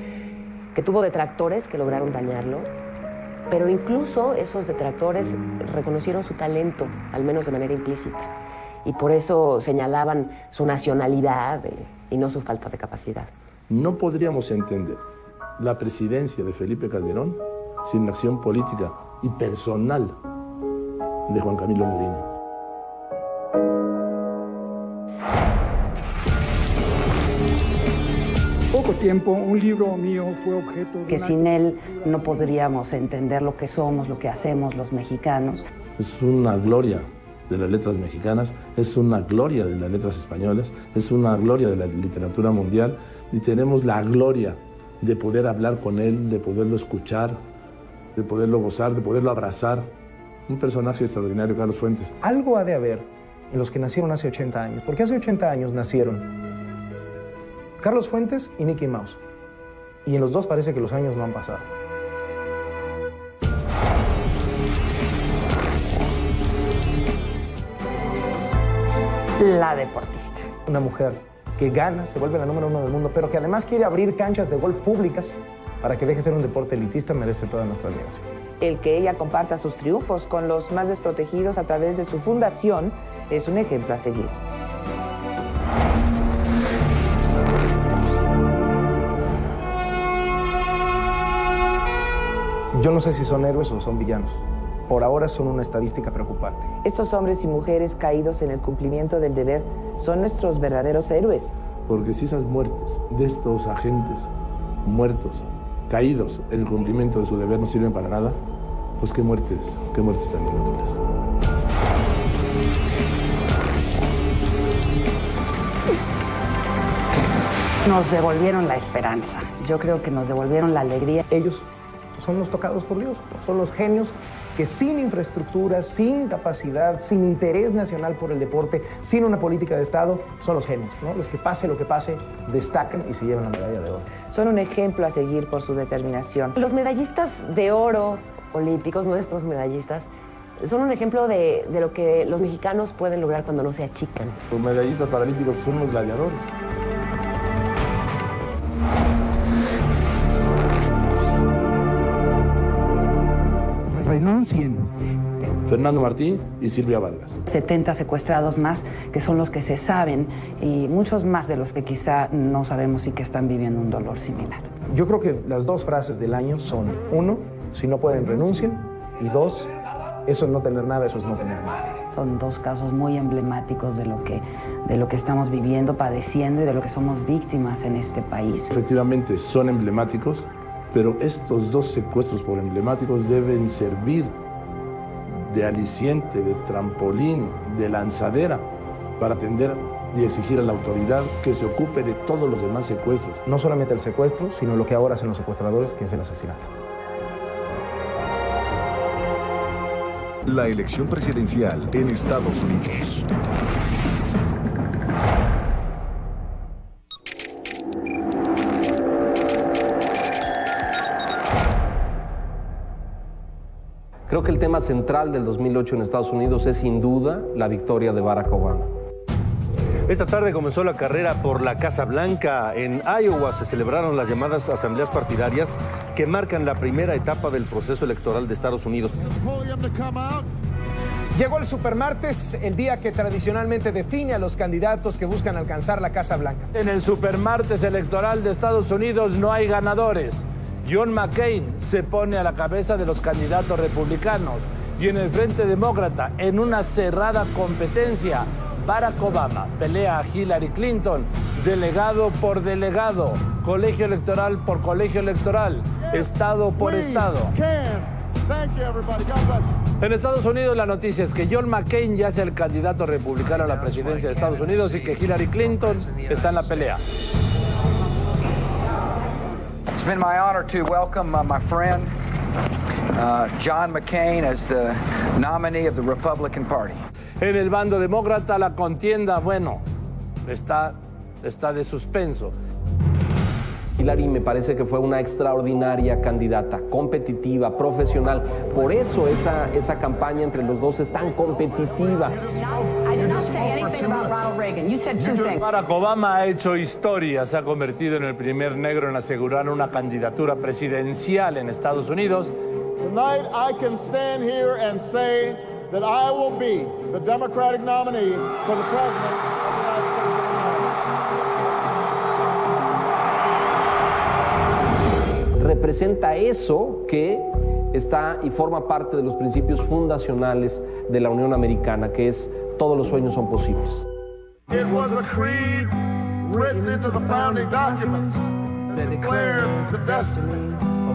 que tuvo detractores que lograron dañarlo, pero incluso esos detractores reconocieron su talento, al menos de manera implícita, y por eso señalaban su nacionalidad y no su falta de capacidad. No podríamos entender la presidencia de Felipe Calderón sin la acción política y personal de Juan Camilo Mourinho. Poco tiempo, un libro mío fue objeto de... Que sin él no podríamos entender lo que somos, lo que hacemos los mexicanos. Es una gloria de las letras mexicanas, es una gloria de las letras españolas, es una gloria de la literatura mundial y tenemos la gloria de poder hablar con él, de poderlo escuchar, de poderlo gozar, de poderlo abrazar. Un personaje extraordinario, Carlos Fuentes. Algo ha de haber en los que nacieron hace 80 años, porque hace 80 años nacieron Carlos Fuentes y Mickey Mouse. Y en los dos parece que los años no han pasado. La deportista. Una mujer que gana, se vuelve la número 1 del mundo, pero que además quiere abrir canchas de golf públicas para que deje de ser un deporte elitista, merece toda nuestra admiración. El que ella comparta sus triunfos con los más desprotegidos a través de su fundación es un ejemplo a seguir. Yo no sé si son héroes o son villanos. Por ahora son una estadística preocupante. Estos hombres y mujeres caídos en el cumplimiento del deber son nuestros verdaderos héroes. Porque si esas muertes de estos agentes muertos, caídos en el cumplimiento de su deber no sirven para nada, pues qué muertes tan inútiles. Nos devolvieron la esperanza. Yo creo que nos devolvieron la alegría. Ellos son los tocados por Dios, son los genios que sin infraestructura, sin capacidad, sin interés nacional por el deporte, sin una política de Estado, son los genios, ¿no? Los que pase lo que pase, destacan y se llevan la medalla de oro. Son un ejemplo a seguir por su determinación. Los medallistas de oro olímpicos, nuestros medallistas, son un ejemplo de lo que los mexicanos pueden lograr cuando no se achican. Los medallistas paralímpicos son los gladiadores. Renuncien. Fernando Martín y Silvia Vargas. 70 secuestrados más, que son los que se saben, y muchos más de los que quizá no sabemos y que están viviendo un dolor similar. Yo creo que las dos frases del año son, 1, si no pueden renuncien, y 2, eso es no tener nada, eso es no tener nada. Son dos casos muy emblemáticos de lo que estamos viviendo, padeciendo y de lo que somos víctimas en este país. Efectivamente son emblemáticos, pero estos dos secuestros por emblemáticos deben servir de aliciente, de trampolín, de lanzadera para atender y exigir a la autoridad que se ocupe de todos los demás secuestros. No solamente el secuestro, sino lo que ahora hacen los secuestradores, que es el asesinato. La elección presidencial en Estados Unidos. Creo que el tema central del 2008 en Estados Unidos es sin duda la victoria de Barack Obama. Esta tarde comenzó la carrera por la Casa Blanca. En Iowa se celebraron las llamadas asambleas partidarias que marcan la primera etapa del proceso electoral de Estados Unidos. Llegó el supermartes, el día que tradicionalmente define a los candidatos que buscan alcanzar la Casa Blanca. En el supermartes electoral de Estados Unidos no hay ganadores. John McCain se pone a la cabeza de los candidatos republicanos y en el frente demócrata, en una cerrada competencia, Barack Obama pelea a Hillary Clinton, delegado por delegado, colegio electoral por colegio electoral, estado por estado. En Estados Unidos la noticia es que John McCain ya es el candidato republicano a la presidencia de Estados Unidos y que Hillary Clinton está en la pelea. It's been my honor to welcome my friend John McCain as the nominee of the Republican Party. En el bando demócrata la contienda, bueno, está de suspenso. Hillary me parece que fue una extraordinaria candidata, competitiva, profesional. Por eso esa campaña entre los dos es tan competitiva. Barack Obama ha hecho historia, se ha convertido en el primer negro en asegurar una candidatura presidencial en Estados Unidos. Tonight I can stand here and say that I will be the Democratic nominee for the president of the United States. Representa eso que está y forma parte de los principios fundacionales de la Unión Americana, que es todos los sueños son posibles. It was a creed written into the founding documents that declared the destiny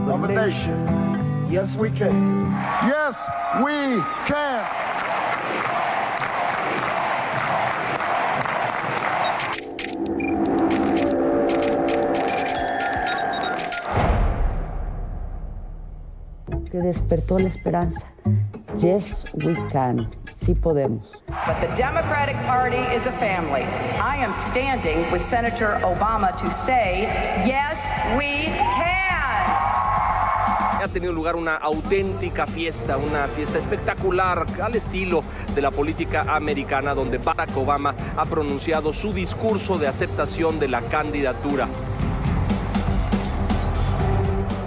of a nation. Yes, we can. Yes, we can. Que despertó la esperanza. Yes, we can. Sí podemos. But the Democratic Party is a family. I am standing with Senator Obama to say, yes, we can. Ha tenido lugar una auténtica fiesta, una fiesta espectacular al estilo de la política americana, donde Barack Obama ha pronunciado su discurso de aceptación de la candidatura.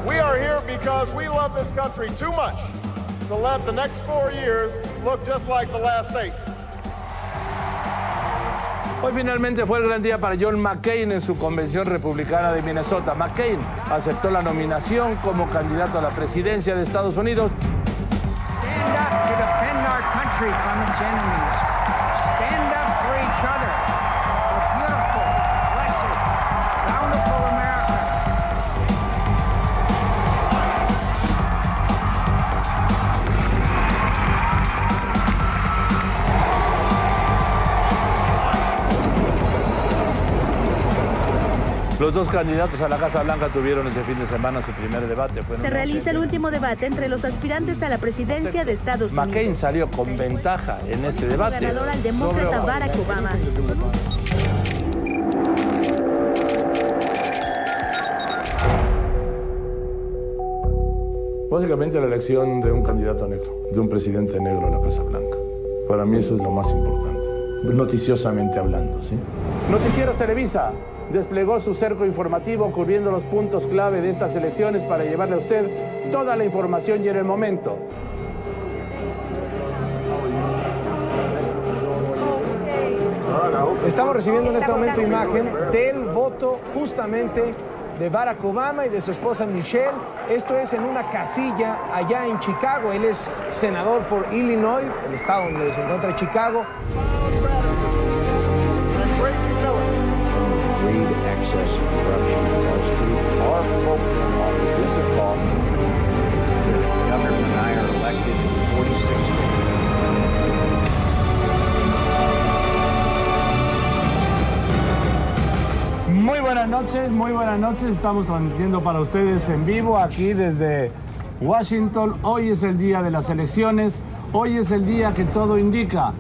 We are here because we love this country too much to let the next 4 years look just like the last 8. Hoy finalmente fue el gran día para John McCain en su convención republicana de Minnesota. McCain aceptó la nominación como candidato a la presidencia de Estados Unidos. Stand up to defend our country from its enemies. Stand up for each other. The beautiful, blessed, bountiful America. Los dos candidatos a la Casa Blanca tuvieron este fin de semana su primer debate. Se realiza el último debate entre los aspirantes a la presidencia de Estados Unidos. McCain salió con ventaja en este debate. Ganador al demócrata Barack Obama. Básicamente la elección de un candidato negro, de un presidente negro en la Casa Blanca. Para mí eso es lo más importante, noticiosamente hablando, ¿sí? Noticieros Televisa desplegó su cerco informativo cubriendo los puntos clave de estas elecciones para llevarle a usted toda la información y en el momento. Estamos recibiendo en este momento imagen del voto justamente de Barack Obama y de su esposa Michelle. Esto es en una casilla allá en Chicago. Él es senador por Illinois, el estado donde se encuentra Chicago. Greed, excess, corruption, Wall Street are focusing on reducing costs. Governor and I are elected in 46 states. noches, muy buenas noches. Estamos transmitiendo para ustedes en vivo aquí desde Washington. Hoy es el día de las elecciones. Hoy es el día que todo indica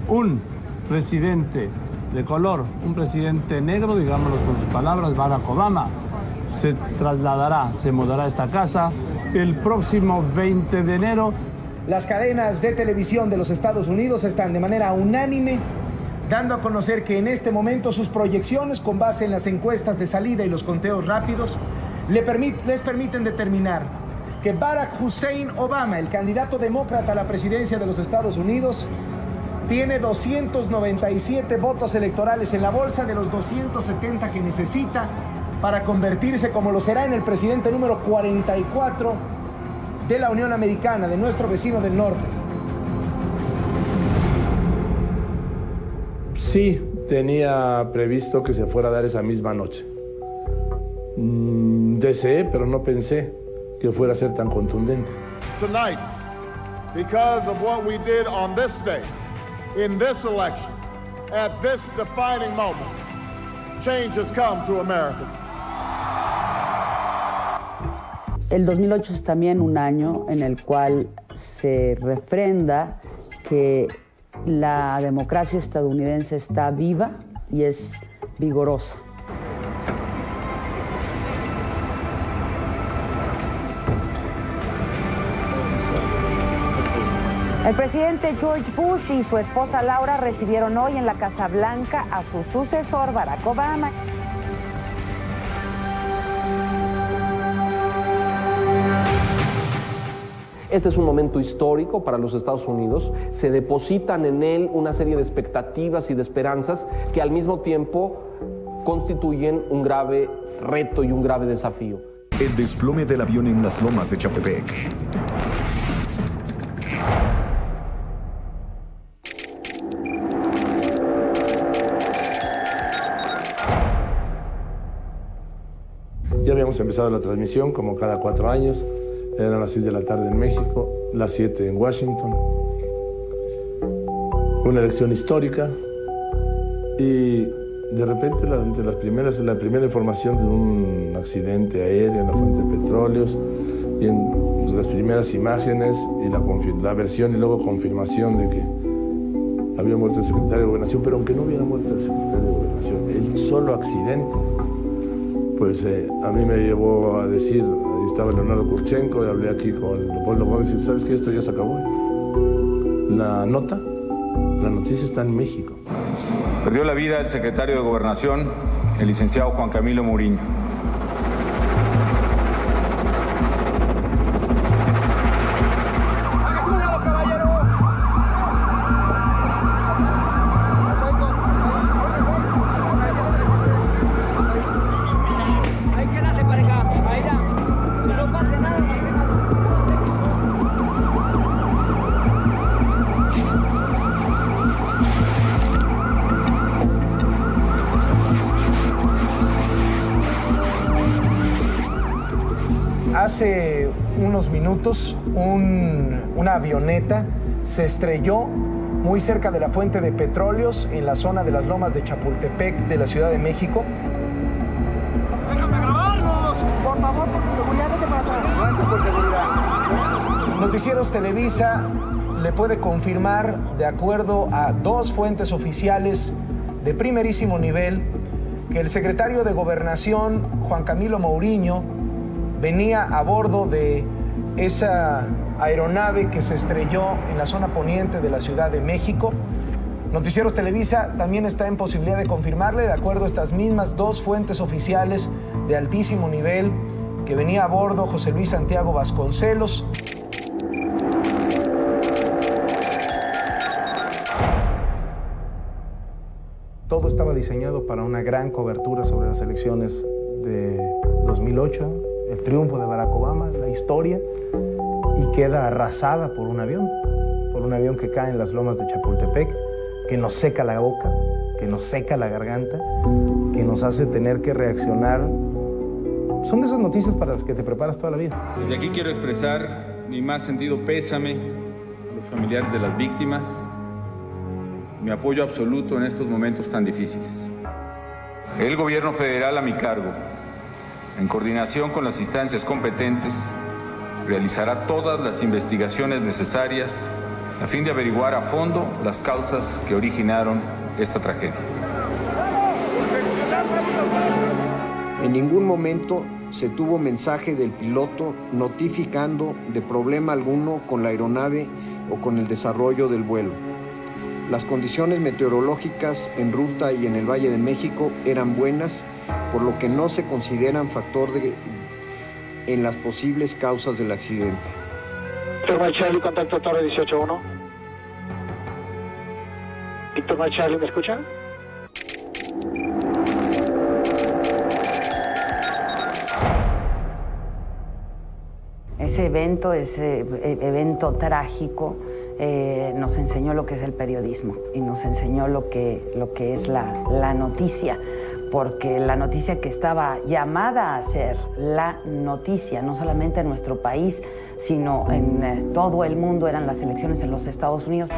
un presidente de color, un presidente negro, digámoslo con sus palabras, Barack Obama, se trasladará, se mudará a esta casa el próximo 20 de enero. Las cadenas de televisión de los Estados Unidos están de manera unánime dando a conocer que en este momento sus proyecciones, con base en las encuestas de salida y los conteos rápidos, les permiten determinar que Barack Hussein Obama, el candidato demócrata a la presidencia de los Estados Unidos, tiene 297 votos electorales en la bolsa de los 270 que necesita para convertirse, como lo será, en el presidente número 44 de la Unión Americana, de nuestro vecino del norte. Sí, tenía previsto que se fuera a dar esa misma noche. Deseé, pero no pensé que fuera a ser tan contundente. Tonight, because of what we did on this day, in this election, at this defining moment, change has come to America. El 2008 es también un año en el cual se refrenda que la democracia estadounidense está viva y es vigorosa. El presidente George Bush y su esposa Laura recibieron hoy en la Casa Blanca a su sucesor Barack Obama. Este es un momento histórico para los Estados Unidos. Se depositan en él una serie de expectativas y de esperanzas que al mismo tiempo constituyen un grave reto y un grave desafío. El desplome del avión en las lomas de Chapultepec. Ya habíamos empezado la transmisión como cada 4 años. Eran las 6 de la tarde en México, las 7 en Washington. Una elección histórica y de repente la primera información de un accidente aéreo en la fuente de petróleos y en las primeras imágenes y la versión y luego confirmación de que había muerto el secretario de Gobernación, pero aunque no hubiera muerto el secretario de Gobernación, el solo accidente, pues a mí me llevó a decir, ahí estaba Leonardo Kurchenko, y hablé aquí con Leopoldo Gómez y ¿sabes qué? Esto ya se acabó. La noticia está en México. Perdió la vida el secretario de Gobernación, el licenciado Juan Camilo Mourinho. Hace unos minutos una avioneta se estrelló muy cerca de la fuente de petróleos en la zona de las lomas de Chapultepec de la Ciudad de México. ¡Déjame grabarlos! Por favor, por seguridad, vete para atrás. Por seguridad. Noticieros Televisa le puede confirmar, de acuerdo a 2 fuentes oficiales de primerísimo nivel, que el secretario de Gobernación, Juan Camilo Mourinho, venía a bordo de esa aeronave que se estrelló en la zona poniente de la Ciudad de México. Noticieros Televisa también está en posibilidad de confirmarle, de acuerdo a estas mismas 2 fuentes oficiales de altísimo nivel, que venía a bordo José Luis Santiago Vasconcelos. Todo estaba diseñado para una gran cobertura sobre las elecciones de 2008, el triunfo de Barack Obama, la historia, y queda arrasada por un avión que cae en las lomas de Chapultepec, que nos seca la boca, que nos seca la garganta, que nos hace tener que reaccionar. Son de esas noticias para las que te preparas toda la vida. Desde aquí quiero expresar mi más sentido pésame a los familiares de las víctimas, mi apoyo absoluto en estos momentos tan difíciles. El gobierno federal a mi cargo, en coordinación con las instancias competentes, realizará todas las investigaciones necesarias a fin de averiguar a fondo las causas que originaron esta tragedia. En ningún momento se tuvo mensaje del piloto notificando de problema alguno con la aeronave o con el desarrollo del vuelo. Las condiciones meteorológicas en ruta y en el Valle de México eran buenas, por lo que no se consideran factor en las posibles causas del accidente. Víctor Mike Charlie, contacto Torre 18-1. Víctor Mike Charlie, ¿me escucha? Ese evento trágico nos enseñó lo que es el periodismo y nos enseñó lo que es la noticia, porque la noticia que estaba llamada a ser la noticia, no solamente en nuestro país, sino en todo el mundo, eran las elecciones en los Estados Unidos.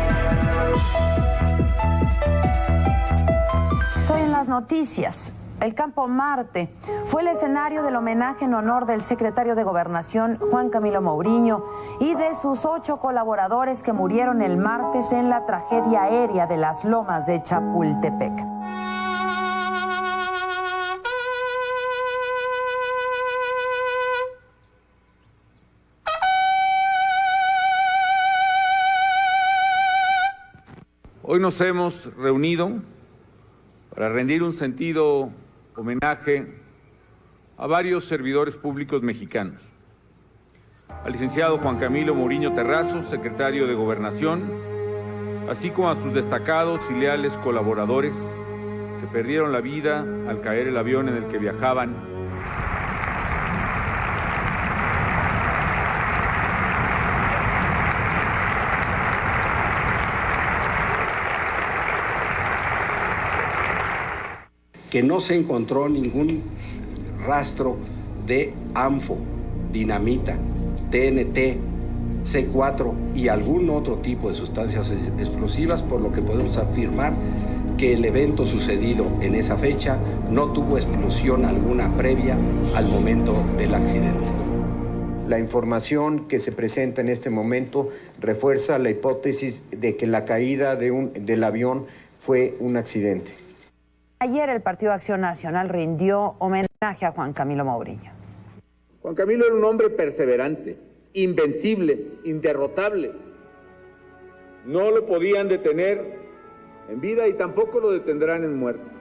Soy en las noticias. El Campo Marte fue el escenario del homenaje en honor del secretario de Gobernación, Juan Camilo Mouriño, y de sus 8 colaboradores que murieron el martes en la tragedia aérea de las Lomas de Chapultepec. Hoy nos hemos reunido para rendir un sentido homenaje a varios servidores públicos mexicanos. Al licenciado Juan Camilo Mouriño Terrazo, secretario de Gobernación, así como a sus destacados y leales colaboradores que perdieron la vida al caer el avión en el que viajaban. Que no se encontró ningún rastro de ANFO, dinamita, TNT, C4 y algún otro tipo de sustancias explosivas, por lo que podemos afirmar que el evento sucedido en esa fecha no tuvo explosión alguna previa al momento del accidente. La información que se presenta en este momento refuerza la hipótesis de que la caída del avión fue un accidente. Ayer el Partido Acción Nacional rindió homenaje a Juan Camilo Mouriño. Juan Camilo era un hombre perseverante, invencible, inderrotable. No lo podían detener en vida y tampoco lo detendrán en muerte.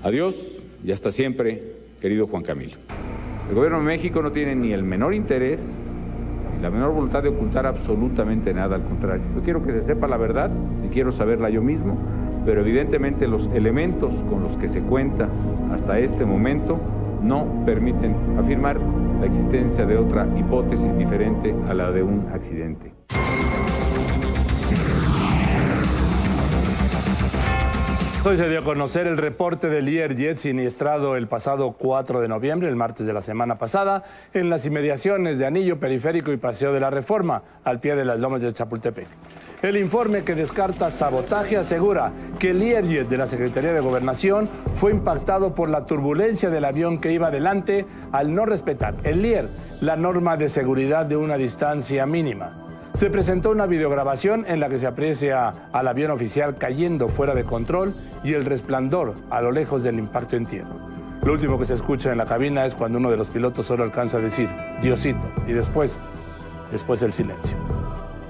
Adiós y hasta siempre, querido Juan Camilo. El gobierno de México no tiene ni el menor interés, ni la menor voluntad de ocultar absolutamente nada, al contrario. Yo quiero que se sepa la verdad y quiero saberla yo mismo, pero evidentemente los elementos con los que se cuenta hasta este momento no permiten afirmar la existencia de otra hipótesis diferente a la de un accidente. Hoy se dio a conocer el reporte del Learjet siniestrado el pasado 4 de noviembre, el martes de la semana pasada, en las inmediaciones de Anillo, Periférico y Paseo de la Reforma, al pie de las Lomas de Chapultepec. El informe, que descarta sabotaje, asegura que el Learjet de la Secretaría de Gobernación fue impactado por la turbulencia del avión que iba adelante al no respetar el Lear, la norma de seguridad de una distancia mínima. Se presentó una videograbación en la que se aprecia al avión oficial cayendo fuera de control y el resplandor a lo lejos del impacto en tierra. Lo último que se escucha en la cabina es cuando uno de los pilotos solo alcanza a decir Diosito, y después el silencio.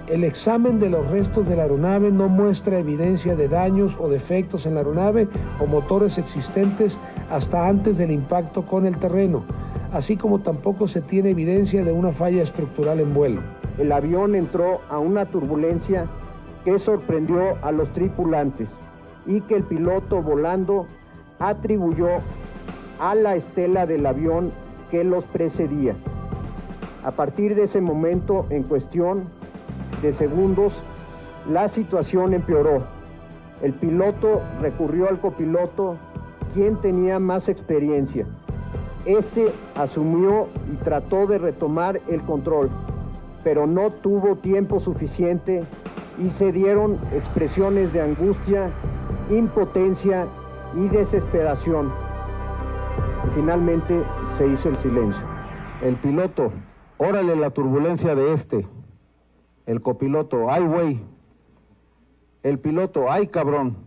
El examen de los restos de la aeronave no muestra evidencia de daños o defectos en la aeronave o motores existentes hasta antes del impacto con el terreno, así como tampoco se tiene evidencia de una falla estructural en vuelo. El avión entró a una turbulencia que sorprendió a los tripulantes y que el piloto volando atribuyó a la estela del avión que los precedía. A partir de ese momento, en cuestión de segundos, la situación empeoró. El piloto recurrió al copiloto, quien tenía más experiencia. Este asumió y trató de retomar el control, pero no tuvo tiempo suficiente y se dieron expresiones de angustia, impotencia y desesperación. Finalmente se hizo el silencio. El piloto, órale la turbulencia de este. El copiloto, ay güey. El piloto, ay cabrón.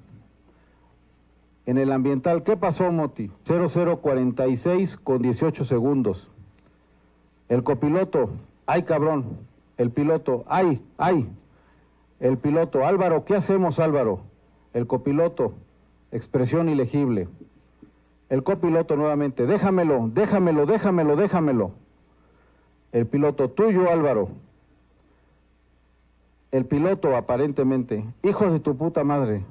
En el ambiental, ¿qué pasó, Moti? 0046 con 18 segundos. El copiloto, ay cabrón. El piloto, ay. El piloto, Álvaro, ¿qué hacemos, Álvaro? El copiloto, expresión ilegible. El copiloto nuevamente, déjamelo. El piloto, tuyo, Álvaro. El piloto, aparentemente, hijos de tu puta madre.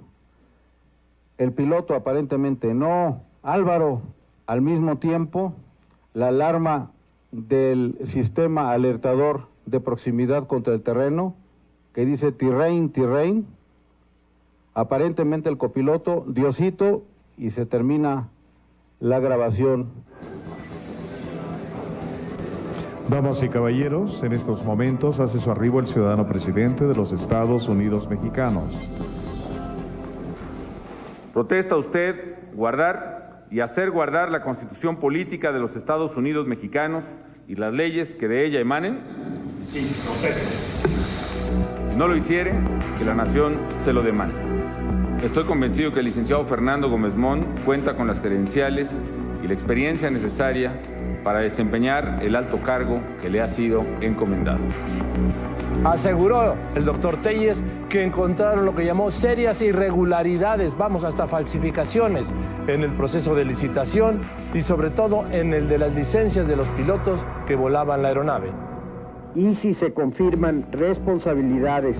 El piloto, aparentemente, no, Álvaro. Al mismo tiempo, la alarma del sistema alertador de proximidad contra el terreno, que dice terrain. Aparentemente el copiloto, Diosito, y se termina la grabación. Damas y caballeros, en estos momentos hace su arribo el ciudadano presidente de los Estados Unidos mexicanos. ¿Protesta usted guardar y hacer guardar la Constitución Política de los Estados Unidos mexicanos y las leyes que de ella emanen? Sí, protesto. Si no lo hiciere, que la nación se lo demande. Estoy convencido que el licenciado Fernando Gómez Mont cuenta con las credenciales y la experiencia necesaria para desempeñar el alto cargo que le ha sido encomendado. Aseguró el doctor Telles que encontraron lo que llamó serias irregularidades, hasta falsificaciones en el proceso de licitación y sobre todo en el de las licencias de los pilotos que volaban la aeronave. Y si se confirman responsabilidades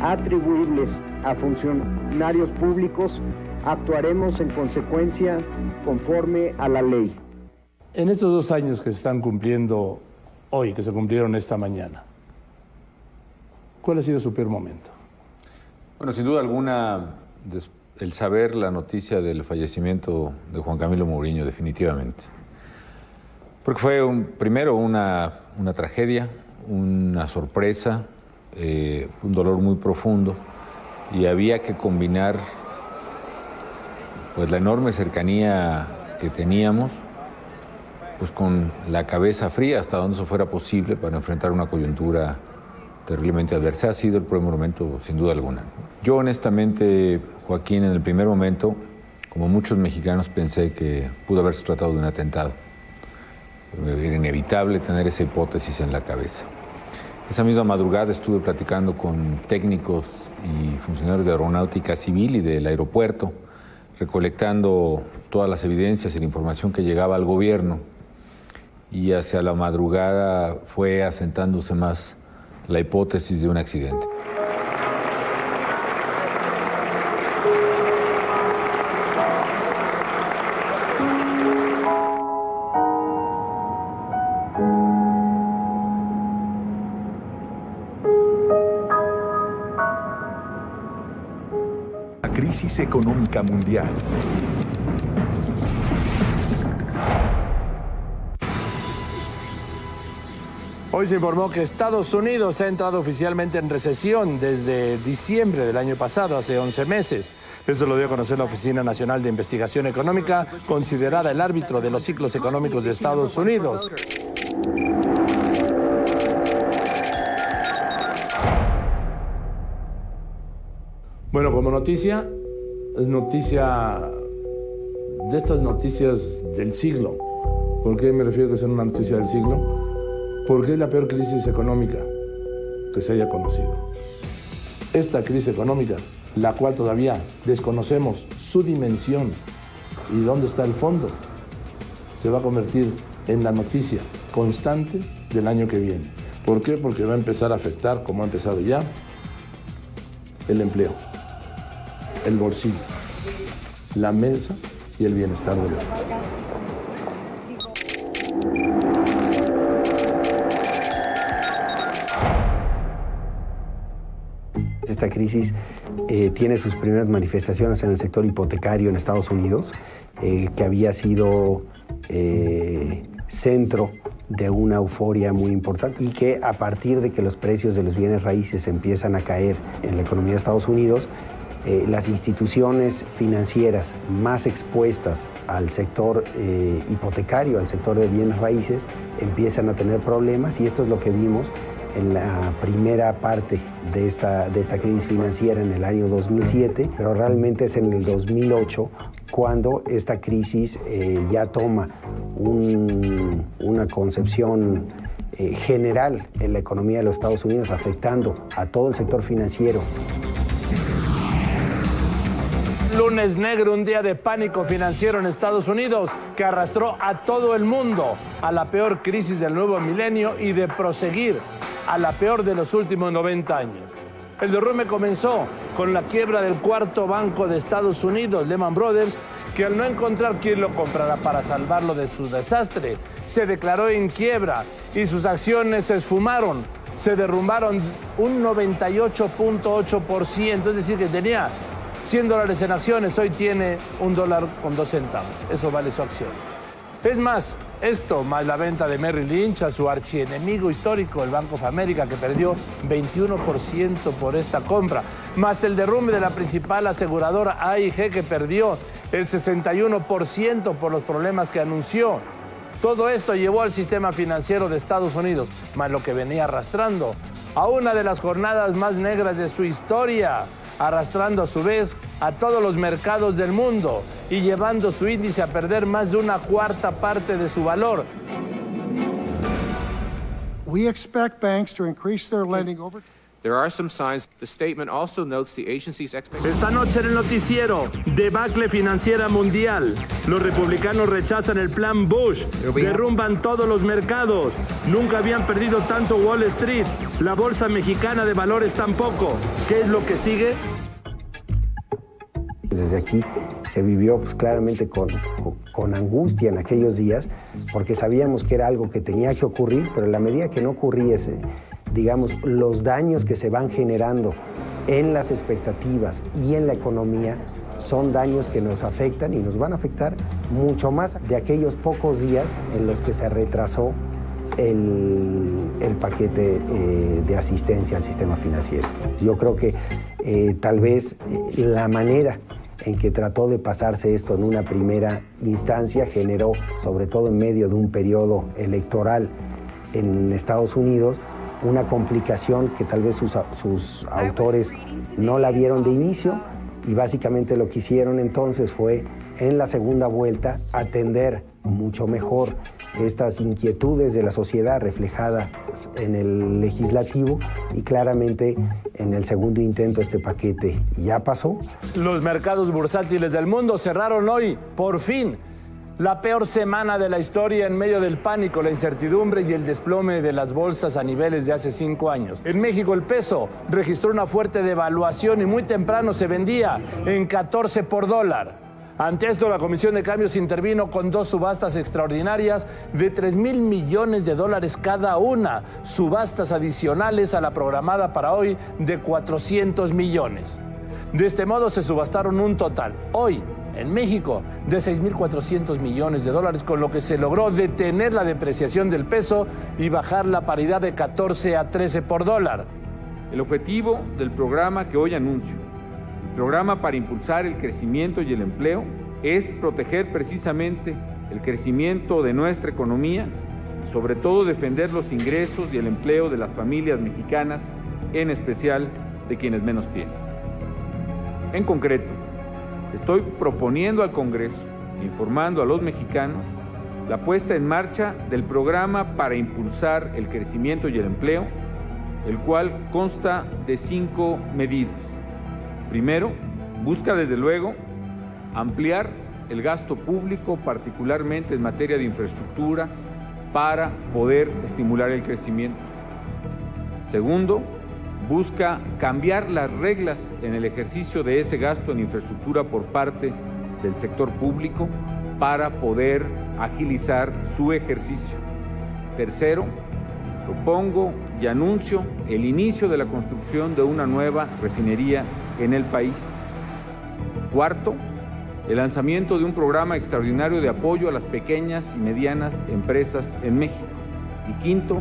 atribuibles a funcionarios públicos, actuaremos en consecuencia conforme a la ley. En estos 2 años que se están cumpliendo hoy, que se cumplieron esta mañana, ¿cuál ha sido su peor momento? Bueno, sin duda alguna, el saber la noticia del fallecimiento de Juan Camilo Mourinho, definitivamente. Porque fue primero una tragedia, una sorpresa, un dolor muy profundo, y había que combinar pues la enorme cercanía que teníamos pues con la cabeza fría hasta donde eso fuera posible para enfrentar una coyuntura terriblemente adversa. Ha sido el primer momento, sin duda alguna. Yo honestamente, Joaquín, en el primer momento, como muchos mexicanos, pensé que pudo haberse tratado de un atentado. Era inevitable tener esa hipótesis en la cabeza. Esa misma madrugada estuve platicando con técnicos y funcionarios de aeronáutica civil y del aeropuerto, recolectando todas las evidencias y la información que llegaba al gobierno. Y hacia la madrugada fue asentándose más la hipótesis de un accidente. La crisis económica mundial. Hoy se informó que Estados Unidos ha entrado oficialmente en recesión desde diciembre del año pasado, hace 11 meses. Eso lo dio a conocer la Oficina Nacional de Investigación Económica, considerada el árbitro de los ciclos económicos de Estados Unidos. Bueno, como noticia, es noticia de estas noticias del siglo. ¿Por qué me refiero a que es una noticia del siglo? Porque es la peor crisis económica que se haya conocido. Esta crisis económica, la cual todavía desconocemos su dimensión y dónde está el fondo, se va a convertir en la noticia constante del año que viene. ¿Por qué? Porque va a empezar a afectar, como ha empezado ya, el empleo, el bolsillo, la mesa y el bienestar del hombre. esta crisis tiene sus primeras manifestaciones en el sector hipotecario en Estados Unidos, que había sido centro de una euforia muy importante y que a partir de que los precios de los bienes raíces empiezan a caer en la economía de Estados Unidos, las instituciones financieras más expuestas al sector hipotecario, al sector de bienes raíces, empiezan a tener problemas, y esto es lo que vimos en la primera parte de esta crisis financiera en el año 2007, pero realmente es en el 2008 cuando esta crisis ya toma una concepción general en la economía de los Estados Unidos, afectando a todo el sector financiero. Lunes negro, un día de pánico financiero en Estados Unidos que arrastró a todo el mundo a la peor crisis del nuevo milenio y de proseguir a la peor de los últimos 90 años. El derrumbe comenzó con la quiebra del cuarto banco de Estados Unidos, Lehman Brothers, que al no encontrar quién lo comprara para salvarlo de su desastre, se declaró en quiebra y sus acciones se esfumaron, se derrumbaron un 98.8%, es decir, que tenía $100 en acciones, hoy tiene $1.02. Eso vale su acción. Es más, esto más la venta de Merrill Lynch a su archienemigo histórico, el Bank of America, que perdió 21% por esta compra, más el derrumbe de la principal aseguradora AIG, que perdió el 61% por los problemas que anunció. Todo esto llevó al sistema financiero de Estados Unidos, más lo que venía arrastrando, a una de las jornadas más negras de su historia, arrastrando a su vez a todos los mercados del mundo y llevando su índice a perder más de una cuarta parte de su valor. We expect banks to increase their lending over. There are some signs. The statement also notes the agency's expectations. Esta noche en el noticiero, debacle financiera mundial. Los republicanos rechazan el plan Bush, derrumban todos los mercados. Nunca habían perdido tanto Wall Street. La bolsa mexicana de valores tampoco. ¿Qué es lo que sigue? Desde aquí se vivió pues, claramente con angustia en aquellos días, porque sabíamos que era algo que tenía que ocurrir, pero en la medida que no ocurriese, digamos, los daños que se van generando en las expectativas y en la economía son daños que nos afectan y nos van a afectar mucho más de aquellos pocos días en los que se retrasó el paquete de asistencia al sistema financiero. Yo creo que tal vez la manera en que trató de pasarse esto en una primera instancia generó, sobre todo en medio de un periodo electoral en Estados Unidos, una complicación que tal vez sus autores no la vieron de inicio, y básicamente lo que hicieron entonces fue en la segunda vuelta atender mucho mejor estas inquietudes de la sociedad reflejadas en el legislativo, y claramente en el segundo intento este paquete ya pasó. Los mercados bursátiles del mundo cerraron hoy, por fin, la peor semana de la historia en medio del pánico, la incertidumbre y el desplome de las bolsas a niveles de hace 5 años. En México el peso registró una fuerte devaluación y muy temprano se vendía en 14 por dólar. Ante esto, la Comisión de Cambios intervino con 2 subastas extraordinarias de $3,000 millones cada una, subastas adicionales a la programada para hoy de 400 millones. De este modo se subastaron un total, hoy, en México, de $6,400 millones, con lo que se logró detener la depreciación del peso y bajar la paridad de 14 a 13 por dólar. El objetivo del programa que hoy anuncio, el programa para impulsar el crecimiento y el empleo, es proteger precisamente el crecimiento de nuestra economía y sobre todo defender los ingresos y el empleo de las familias mexicanas, en especial de quienes menos tienen. En concreto, estoy proponiendo al Congreso, informando a los mexicanos, la puesta en marcha del programa para impulsar el crecimiento y el empleo, el cual consta de 5 medidas. Primero, busca desde luego ampliar el gasto público, particularmente en materia de infraestructura, para poder estimular el crecimiento. Segundo, busca cambiar las reglas en el ejercicio de ese gasto en infraestructura por parte del sector público para poder agilizar su ejercicio. Tercero, propongo y anuncio el inicio de la construcción de una nueva refinería en el país. Cuarto, el lanzamiento de un programa extraordinario de apoyo a las pequeñas y medianas empresas en México. Y quinto,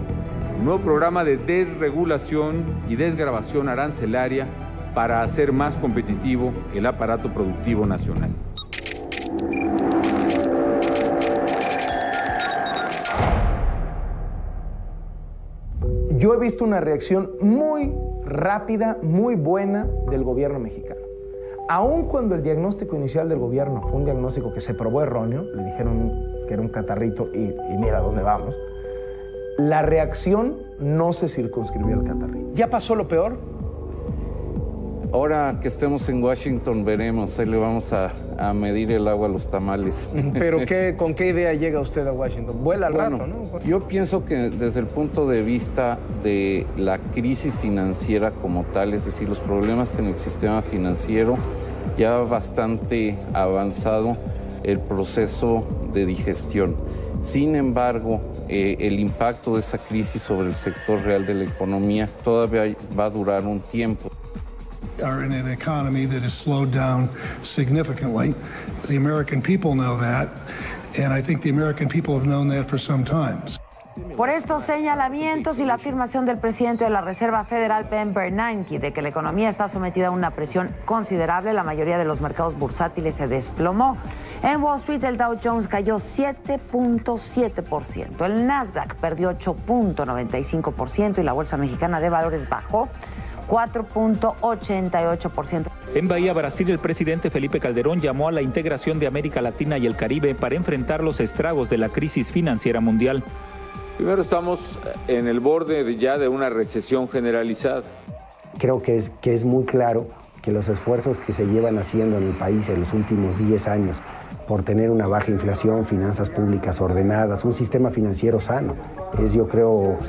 un nuevo programa de desregulación y desgravación arancelaria para hacer más competitivo el aparato productivo nacional. Yo he visto una reacción muy rápida, muy buena del gobierno mexicano. Aun cuando el diagnóstico inicial del gobierno fue un diagnóstico que se probó erróneo, le dijeron que era un catarrito y mira a dónde vamos, la reacción no se circunscribió al catarrito. ¿Ya pasó lo peor? Ahora que estemos en Washington veremos, ahí le vamos a medir el agua a los tamales. ¿Pero con qué idea llega usted a Washington? Vuela al rato, ¿no? Yo pienso que desde el punto de vista de la crisis financiera como tal, es decir, los problemas en el sistema financiero, ya bastante avanzado el proceso de digestión. Sin embargo, el impacto de esa crisis sobre el sector real de la economía todavía va a durar un tiempo. Are in an economy that has slowed down significantly. The American people know that, and I think the American people have known that for some time. Por estos señalamientos y la afirmación del presidente de la Reserva Federal, Ben Bernanke, de que la economía está sometida a una presión considerable, la mayoría de los mercados bursátiles se desplomó. En Wall Street el Dow Jones cayó 7.7%, el Nasdaq perdió 8.95% y la Bolsa Mexicana de Valores bajó 4.88%. En Bahía, Brasil, el presidente Felipe Calderón llamó a la integración de América Latina y el Caribe para enfrentar los estragos de la crisis financiera mundial. Primero, estamos en el borde ya de una recesión generalizada. Creo que es muy claro que los esfuerzos que se llevan haciendo en el país en los últimos 10 años por tener una baja inflación, finanzas públicas ordenadas, un sistema financiero sano, es, yo creo,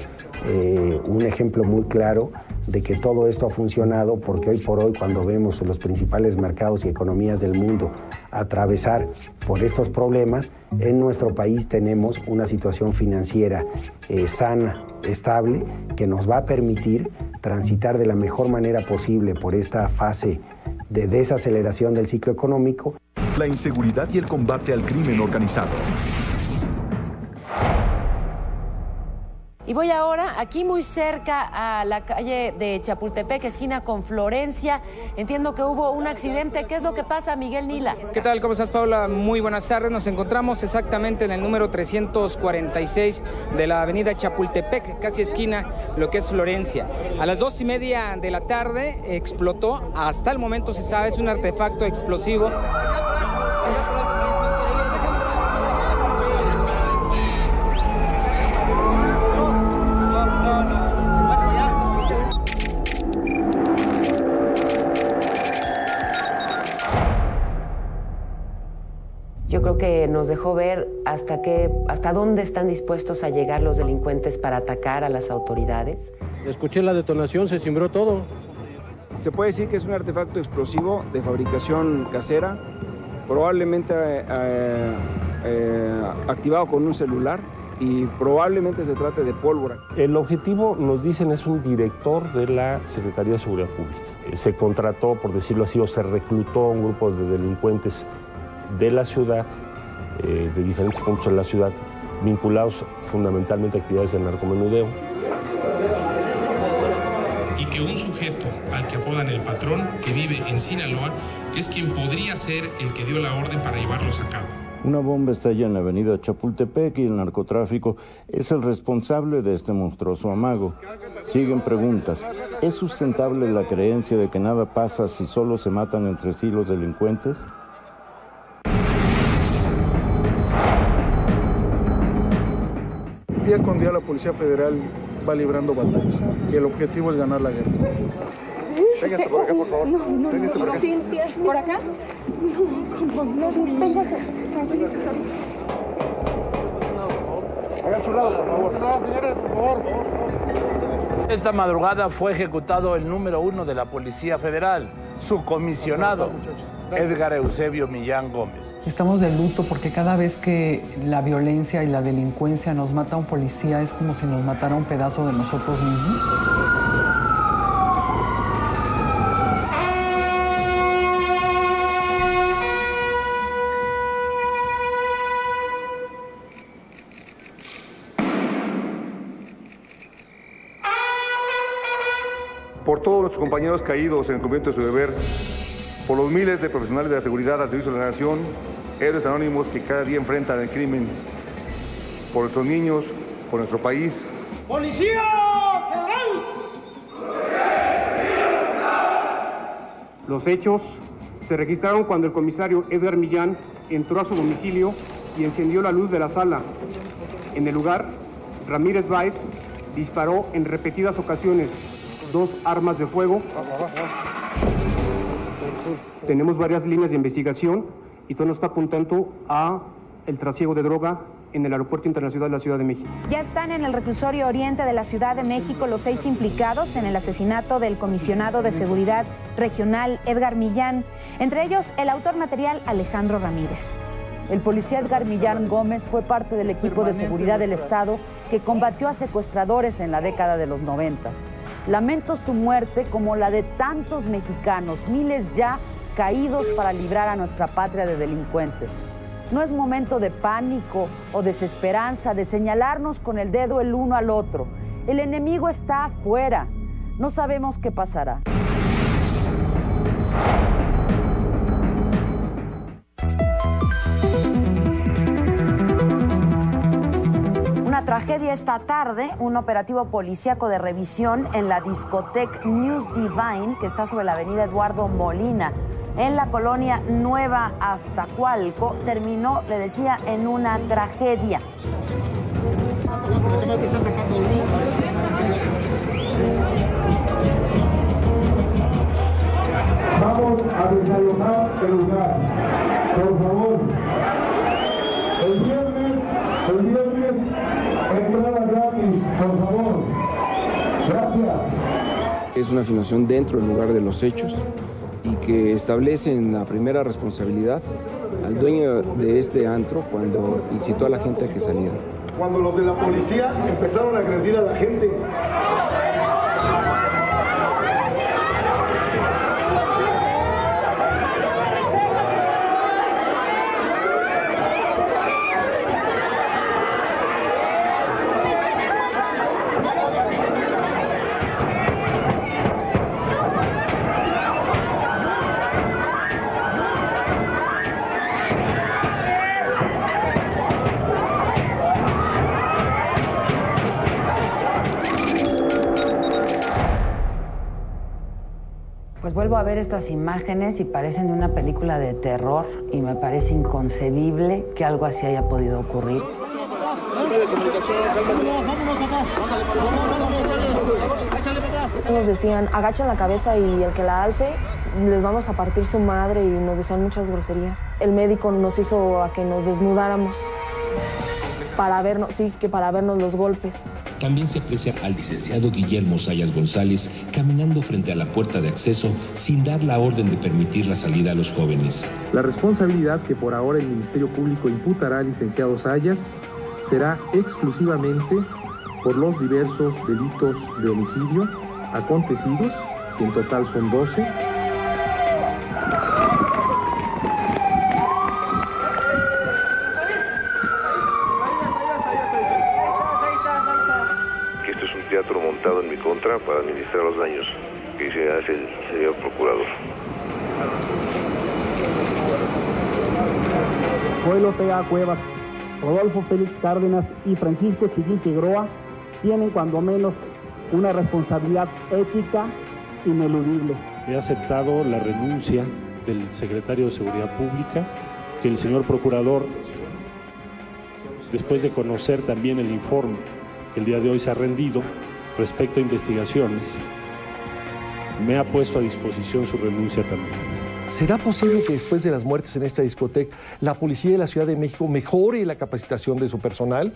un ejemplo muy claro de que todo esto ha funcionado, porque hoy por hoy, cuando vemos los principales mercados y economías del mundo atravesar por estos problemas, en nuestro país tenemos una situación financiera sana, estable, que nos va a permitir transitar de la mejor manera posible por esta fase de desaceleración del ciclo económico. La inseguridad y el combate al crimen organizado. Y voy ahora aquí muy cerca a la calle de Chapultepec, esquina con Florencia. Entiendo que hubo un accidente. ¿Qué es lo que pasa, Miguel Nila? ¿Qué tal? ¿Cómo estás, Paula? Muy buenas tardes. Nos encontramos exactamente en el número 346 de la avenida Chapultepec, casi esquina lo que es Florencia. A las 2:30 de la tarde explotó, hasta el momento se sabe, es un artefacto explosivo. Yo creo que nos dejó ver hasta dónde están dispuestos a llegar los delincuentes para atacar a las autoridades. Escuché la detonación, se cimbró todo. Se puede decir que es un artefacto explosivo de fabricación casera, probablemente activado con un celular, y probablemente se trate de pólvora. El objetivo, nos dicen, es un director de la Secretaría de Seguridad Pública. Se contrató, por decirlo así, o se reclutó a un grupo de delincuentes de la ciudad, de diferentes puntos de la ciudad, vinculados fundamentalmente a actividades de narcomenudeo. Y que un sujeto al que apodan el patrón, que vive en Sinaloa, es quien podría ser el que dio la orden para llevarlos a cabo. Una bomba estalla en la avenida Chapultepec y el narcotráfico es el responsable de este monstruoso amago. Siguen preguntas. ¿Es sustentable la creencia de que nada pasa si solo se matan entre sí los delincuentes? Día con día la Policía Federal va librando batallas y el objetivo es ganar la guerra. Véngase por acá, por favor. Véngase por acá. Cintia, ¿por acá? No, véngase. Hagan su lado, por favor. Señores, por favor. Esta madrugada fue ejecutado el número 1 de la Policía Federal, su comisionado, Edgar Eusebio Millán Gómez. Estamos de luto porque cada vez que la violencia y la delincuencia nos mata a un policía es como si nos matara un pedazo de nosotros mismos. Por todos nuestros compañeros caídos en el cumplimiento de su deber, por los miles de profesionales de la seguridad al servicio de la nación, héroes anónimos que cada día enfrentan el crimen, por nuestros niños, por nuestro país. ¡Policía Federal! Los hechos se registraron cuando el comisario Edgar Millán entró a su domicilio y encendió la luz de la sala. En el lugar, Ramírez Báez disparó en repetidas ocasiones 2 armas de fuego. Tenemos varias líneas de investigación y todo está apuntando a el trasiego de droga en el Aeropuerto Internacional de la Ciudad de México. Ya están en el reclusorio oriente de la Ciudad de México los 6 implicados en el asesinato del comisionado de Seguridad Regional Edgar Millán, entre ellos el autor material Alejandro Ramírez. El policía Edgar Millán Gómez fue parte del equipo de seguridad del Estado que combatió a secuestradores en la década de los 90. Lamento su muerte como la de tantos mexicanos, miles ya caídos para librar a nuestra patria de delincuentes. No es momento de pánico o desesperanza, de señalarnos con el dedo el uno al otro. El enemigo está afuera. No sabemos qué pasará. Una tragedia esta tarde, un operativo policíaco de revisión en la discoteca News Divine, que está sobre la avenida Eduardo Molina, en la colonia Nueva Aztacualco, terminó, le decía, en una tragedia. Vamos a desalojar el lugar, por favor. El viernes, entrada gratis, por favor. Gracias. Es una filmación dentro del lugar de los hechos y que establecen la primera responsabilidad al dueño de este antro cuando incitó a la gente a que saliera. Cuando los de la policía empezaron a agredir a la gente. Pues vuelvo a ver estas imágenes y parecen de una película de terror y me parece inconcebible que algo así haya podido ocurrir. Nos decían, agachen la cabeza y el que la alce, les vamos a partir su madre, y nos decían muchas groserías. El médico nos hizo a que nos desnudáramos para vernos, para vernos los golpes. También se aprecia al licenciado Guillermo Sayas González caminando frente a la puerta de acceso sin dar la orden de permitir la salida a los jóvenes. La responsabilidad que por ahora el Ministerio Público imputará al licenciado Sayas será exclusivamente por los diversos delitos de homicidio acontecidos, que en total son 12. Teatro montado en mi contra para administrar los daños que se hace el señor procurador. Joel Ortega Cuevas, Rodolfo Félix Cárdenas y Francisco Chiguín Figueroa tienen cuando menos una responsabilidad ética ineludible. He aceptado la renuncia del secretario de Seguridad Pública, que el señor procurador, después de conocer también el informe que el día de hoy se ha rendido respecto a investigaciones, me ha puesto a disposición su renuncia también. ¿Será posible que después de las muertes en esta discoteca, la policía de la Ciudad de México mejore la capacitación de su personal?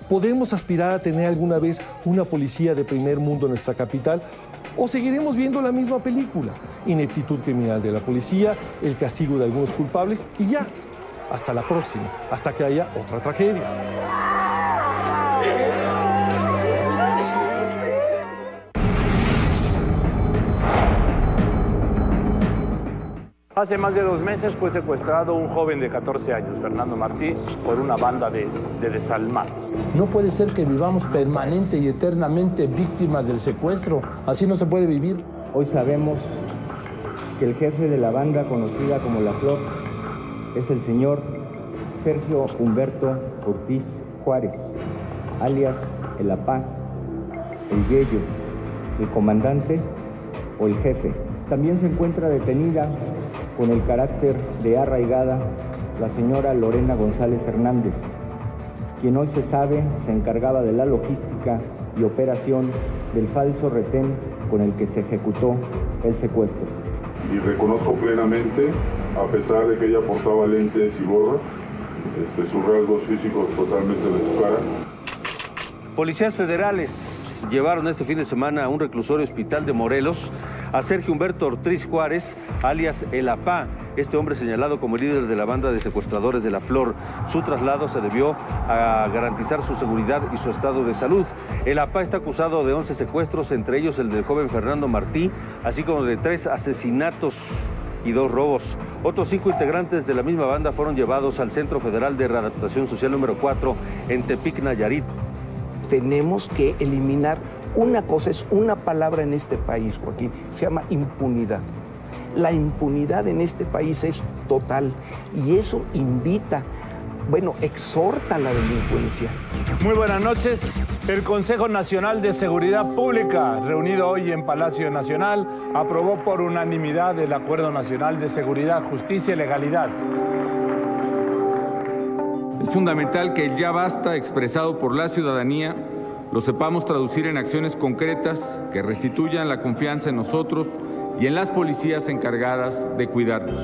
¿Podemos aspirar a tener alguna vez una policía de primer mundo en nuestra capital? ¿O seguiremos viendo la misma película? Ineptitud criminal de la policía, el castigo de algunos culpables y ya. Hasta la próxima, hasta que haya otra tragedia. Hace más de 2 meses fue secuestrado un joven de 14 años, Fernando Martí, por una banda de desalmados. No puede ser que vivamos permanente y eternamente víctimas del secuestro. Así no se puede vivir. Hoy sabemos que el jefe de la banda conocida como La Flor es el señor Sergio Humberto Ortiz Juárez, alias El Apá, el Yello, el comandante o el jefe. También se encuentra detenida con el carácter de arraigada la señora Lorena González Hernández, quien hoy se sabe se encargaba de la logística y operación del falso retén con el que se ejecutó el secuestro. Y reconozco plenamente, a pesar de que ella portaba lentes y gorra, sus rasgos físicos totalmente de su cara. Policías federales llevaron este fin de semana a un reclusorio hospital de Morelos a Sergio Humberto Ortiz Juárez, alias El Apá, este hombre señalado como líder de la banda de secuestradores de La Flor. Su traslado se debió a garantizar su seguridad y su estado de salud. El Apá está acusado de 11 secuestros, entre ellos el del joven Fernando Martí, así como de 3 asesinatos y 2 robos. Otros 5 integrantes de la misma banda fueron llevados al Centro Federal de Readaptación Social número 4 en Tepic, Nayarit. Tenemos que eliminar una cosa, es una palabra en este país, Joaquín, se llama impunidad. La impunidad en este país es total y eso invita, exhorta a la delincuencia. Muy buenas noches. El Consejo Nacional de Seguridad Pública, reunido hoy en Palacio Nacional, aprobó por unanimidad el Acuerdo Nacional de Seguridad, Justicia y Legalidad. Es fundamental que el ya basta expresado por la ciudadanía lo sepamos traducir en acciones concretas que restituyan la confianza en nosotros y en las policías encargadas de cuidarnos.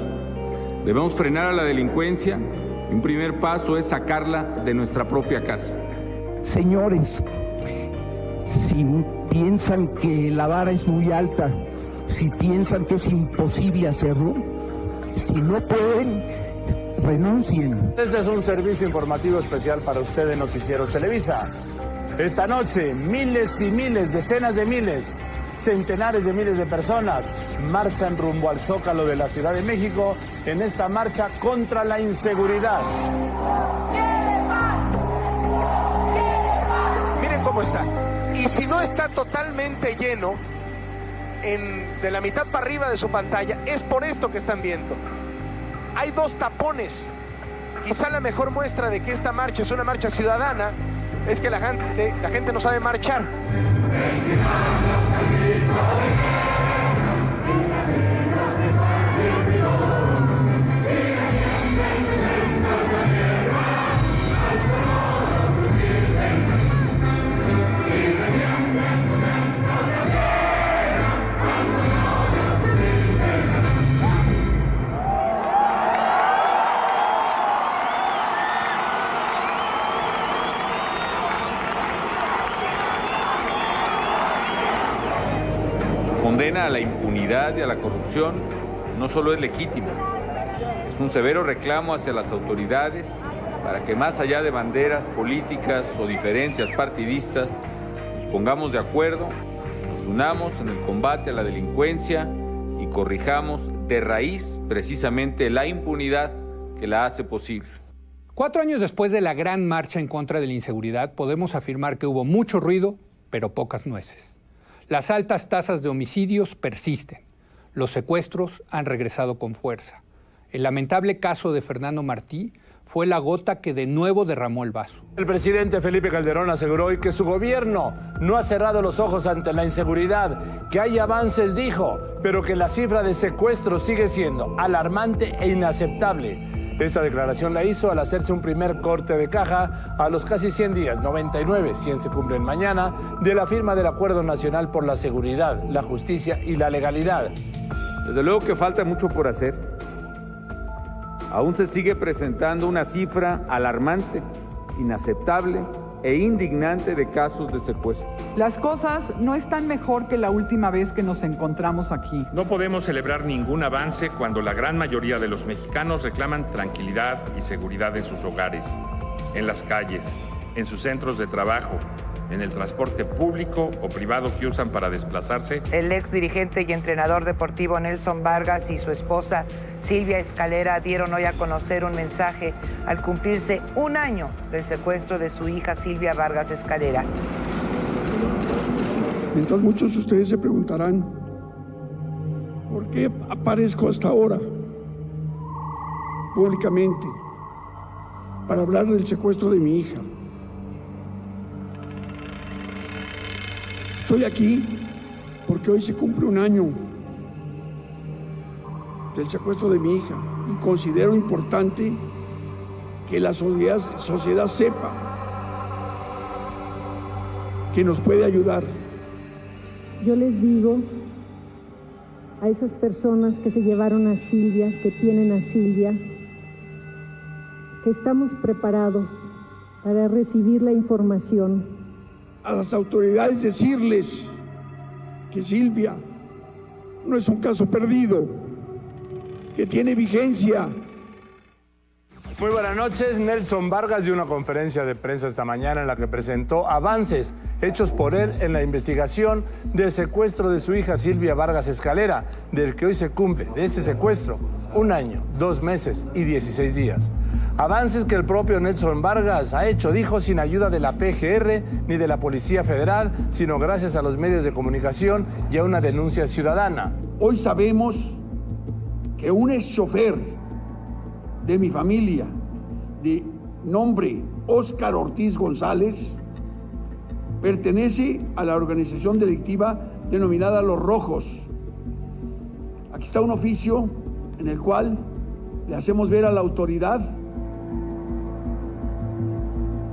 Debemos frenar a la delincuencia y un primer paso es sacarla de nuestra propia casa. Señores, si piensan que la vara es muy alta, si piensan que es imposible hacerlo, si no pueden, renuncien. Este es un servicio informativo especial para usted de Noticieros Televisa. Esta noche, miles y miles, decenas de miles, centenares de miles de personas marchan rumbo al Zócalo de la Ciudad de México en esta marcha contra la inseguridad. Miren cómo está. Y si no está totalmente lleno, de la mitad para arriba de su pantalla, es por esto que están viendo. Hay 2 tapones. Quizá la mejor muestra de que esta marcha es una marcha ciudadana es que la gente no sabe marchar. Condena a la impunidad y a la corrupción no solo es legítima, es un severo reclamo hacia las autoridades para que más allá de banderas políticas o diferencias partidistas, nos pongamos de acuerdo, nos unamos en el combate a la delincuencia y corrijamos de raíz precisamente la impunidad que la hace posible. 4 años después de la gran marcha en contra de la inseguridad, podemos afirmar que hubo mucho ruido, pero pocas nueces. Las altas tasas de homicidios persisten. Los secuestros han regresado con fuerza. El lamentable caso de Fernando Martí fue la gota que de nuevo derramó el vaso. El presidente Felipe Calderón aseguró hoy que su gobierno no ha cerrado los ojos ante la inseguridad, que hay avances, dijo, pero que la cifra de secuestros sigue siendo alarmante e inaceptable. Esta declaración la hizo al hacerse un primer corte de caja a los casi 100 días, 99, 100 se cumplen mañana, de la firma del Acuerdo Nacional por la Seguridad, la Justicia y la Legalidad. Desde luego que falta mucho por hacer, Aún se sigue presentando una cifra alarmante, inaceptable e indignante de casos de secuestro. Las cosas no están mejor que la última vez que nos encontramos aquí. No podemos celebrar ningún avance cuando la gran mayoría de los mexicanos reclaman tranquilidad y seguridad en sus hogares, en las calles, en sus centros de trabajo, en el transporte público o privado que usan para desplazarse. El ex dirigente y entrenador deportivo Nelson Vargas y su esposa Silvia Escalera dieron hoy a conocer un mensaje al cumplirse un año del secuestro de su hija Silvia Vargas Escalera. Mientras muchos de ustedes se preguntarán, ¿por qué aparezco hasta ahora públicamente para hablar del secuestro de mi hija? Estoy aquí porque hoy se cumple un año del secuestro de mi hija y considero importante que la sociedad sepa que nos puede ayudar. Yo les digo a esas personas que se llevaron a Silvia, que tienen a Silvia, que estamos preparados para recibir la información. A las autoridades decirles que Silvia no es un caso perdido, que tiene vigencia. Muy buenas noches. Nelson Vargas dio una conferencia de prensa esta mañana en la que presentó avances hechos por él en la investigación del secuestro de su hija Silvia Vargas Escalera, del que hoy se cumple, de ese secuestro, 1 año, 2 meses y 16 días. Avances que el propio Nelson Vargas ha hecho, dijo, sin ayuda de la PGR ni de la Policía Federal, sino gracias a los medios de comunicación y a una denuncia ciudadana. Hoy sabemos que un ex chofer de mi familia, de nombre Óscar Ortiz González, pertenece a la organización delictiva denominada Los Rojos. Aquí está un oficio en el cual le hacemos ver a la autoridad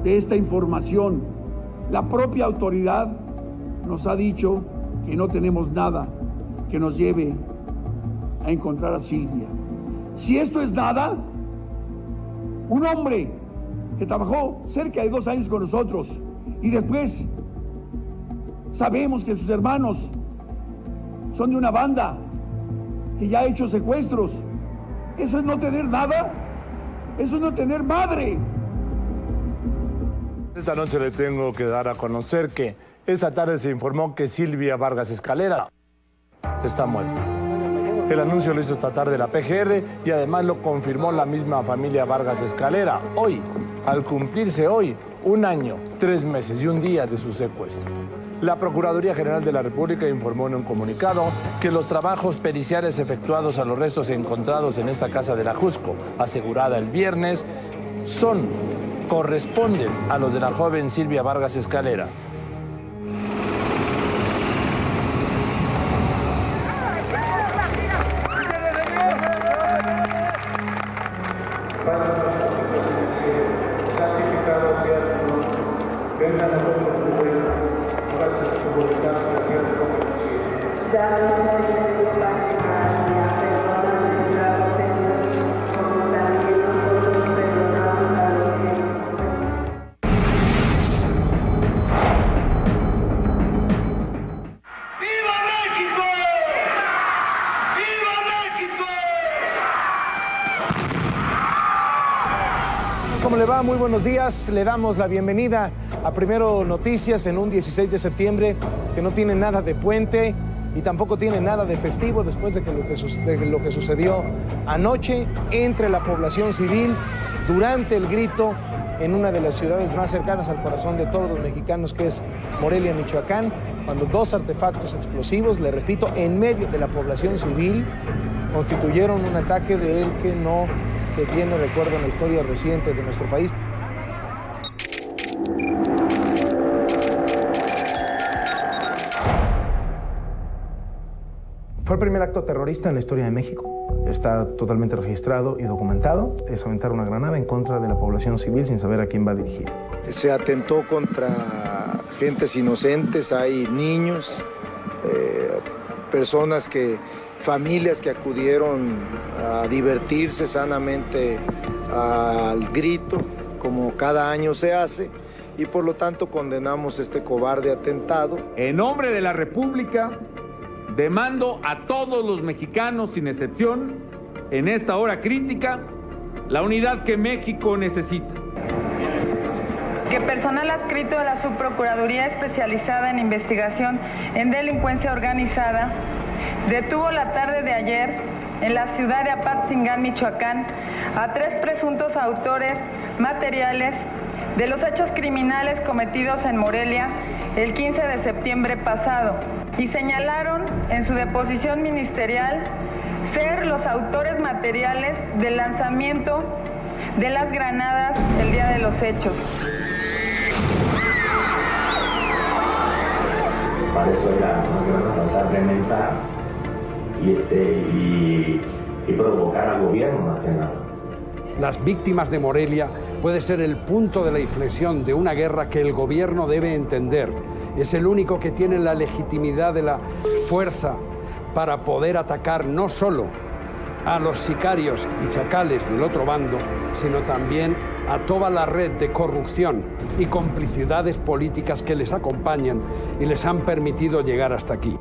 de esta información. La propia autoridad nos ha dicho que no tenemos nada que nos lleve a encontrar a Silvia. Si esto es nada, un hombre que trabajó cerca de 2 años con nosotros y después sabemos que sus hermanos son de una banda que ya ha hecho secuestros, ¿eso es no tener nada? ¿Eso es no tener madre? Esta noche le tengo que dar a conocer que esta tarde se informó que Silvia Vargas Escalera está muerta. El anuncio lo hizo esta tarde la PGR y además lo confirmó la misma familia Vargas Escalera. Hoy, al cumplirse hoy 1 año, 3 meses y 1 día de su secuestro. La Procuraduría General de la República informó en un comunicado que los trabajos periciales efectuados a los restos encontrados en esta casa de la Jusco, asegurada el viernes, corresponden a los de la joven Silvia Vargas Escalera. ¿Cómo le va? Muy buenos días. Le damos la bienvenida a Primero Noticias en un 16 de septiembre que no tiene nada de puente y tampoco tiene nada de festivo después de lo que sucedió anoche entre la población civil durante el grito en una de las ciudades más cercanas al corazón de todos los mexicanos, que es Morelia, Michoacán, cuando 2 artefactos explosivos, le repito, en medio de la población civil, constituyeron un ataque del que no se tiene recuerdo en la historia reciente de nuestro país. Fue el primer acto terrorista en la historia de México. Está totalmente registrado y documentado. Es aventar una granada en contra de la población civil sin saber a quién va dirigida. Se atentó contra gentes inocentes, hay niños, familias que acudieron a divertirse sanamente al grito, como cada año se hace, y por lo tanto condenamos este cobarde atentado. En nombre de la República, demando a todos los mexicanos, sin excepción, en esta hora crítica, la unidad que México necesita. Que personal adscrito a la Subprocuraduría Especializada en Investigación en Delincuencia Organizada detuvo la tarde de ayer en la ciudad de Apatzingán, Michoacán, a 3 presuntos autores materiales de los hechos criminales cometidos en Morelia el 15 de septiembre pasado y señalaron en su deposición ministerial ser los autores materiales del lanzamiento de las granadas el día de los hechos. Para eso era más grande pasar de mentar y provocar al gobierno más que nada. Las víctimas de Morelia puede ser el punto de la inflexión de una guerra que el gobierno debe entender. Es el único que tiene la legitimidad de la fuerza para poder atacar no solo a los sicarios y chacales del otro bando, sino también a toda la red de corrupción y complicidades políticas que les acompañan y les han permitido llegar hasta aquí.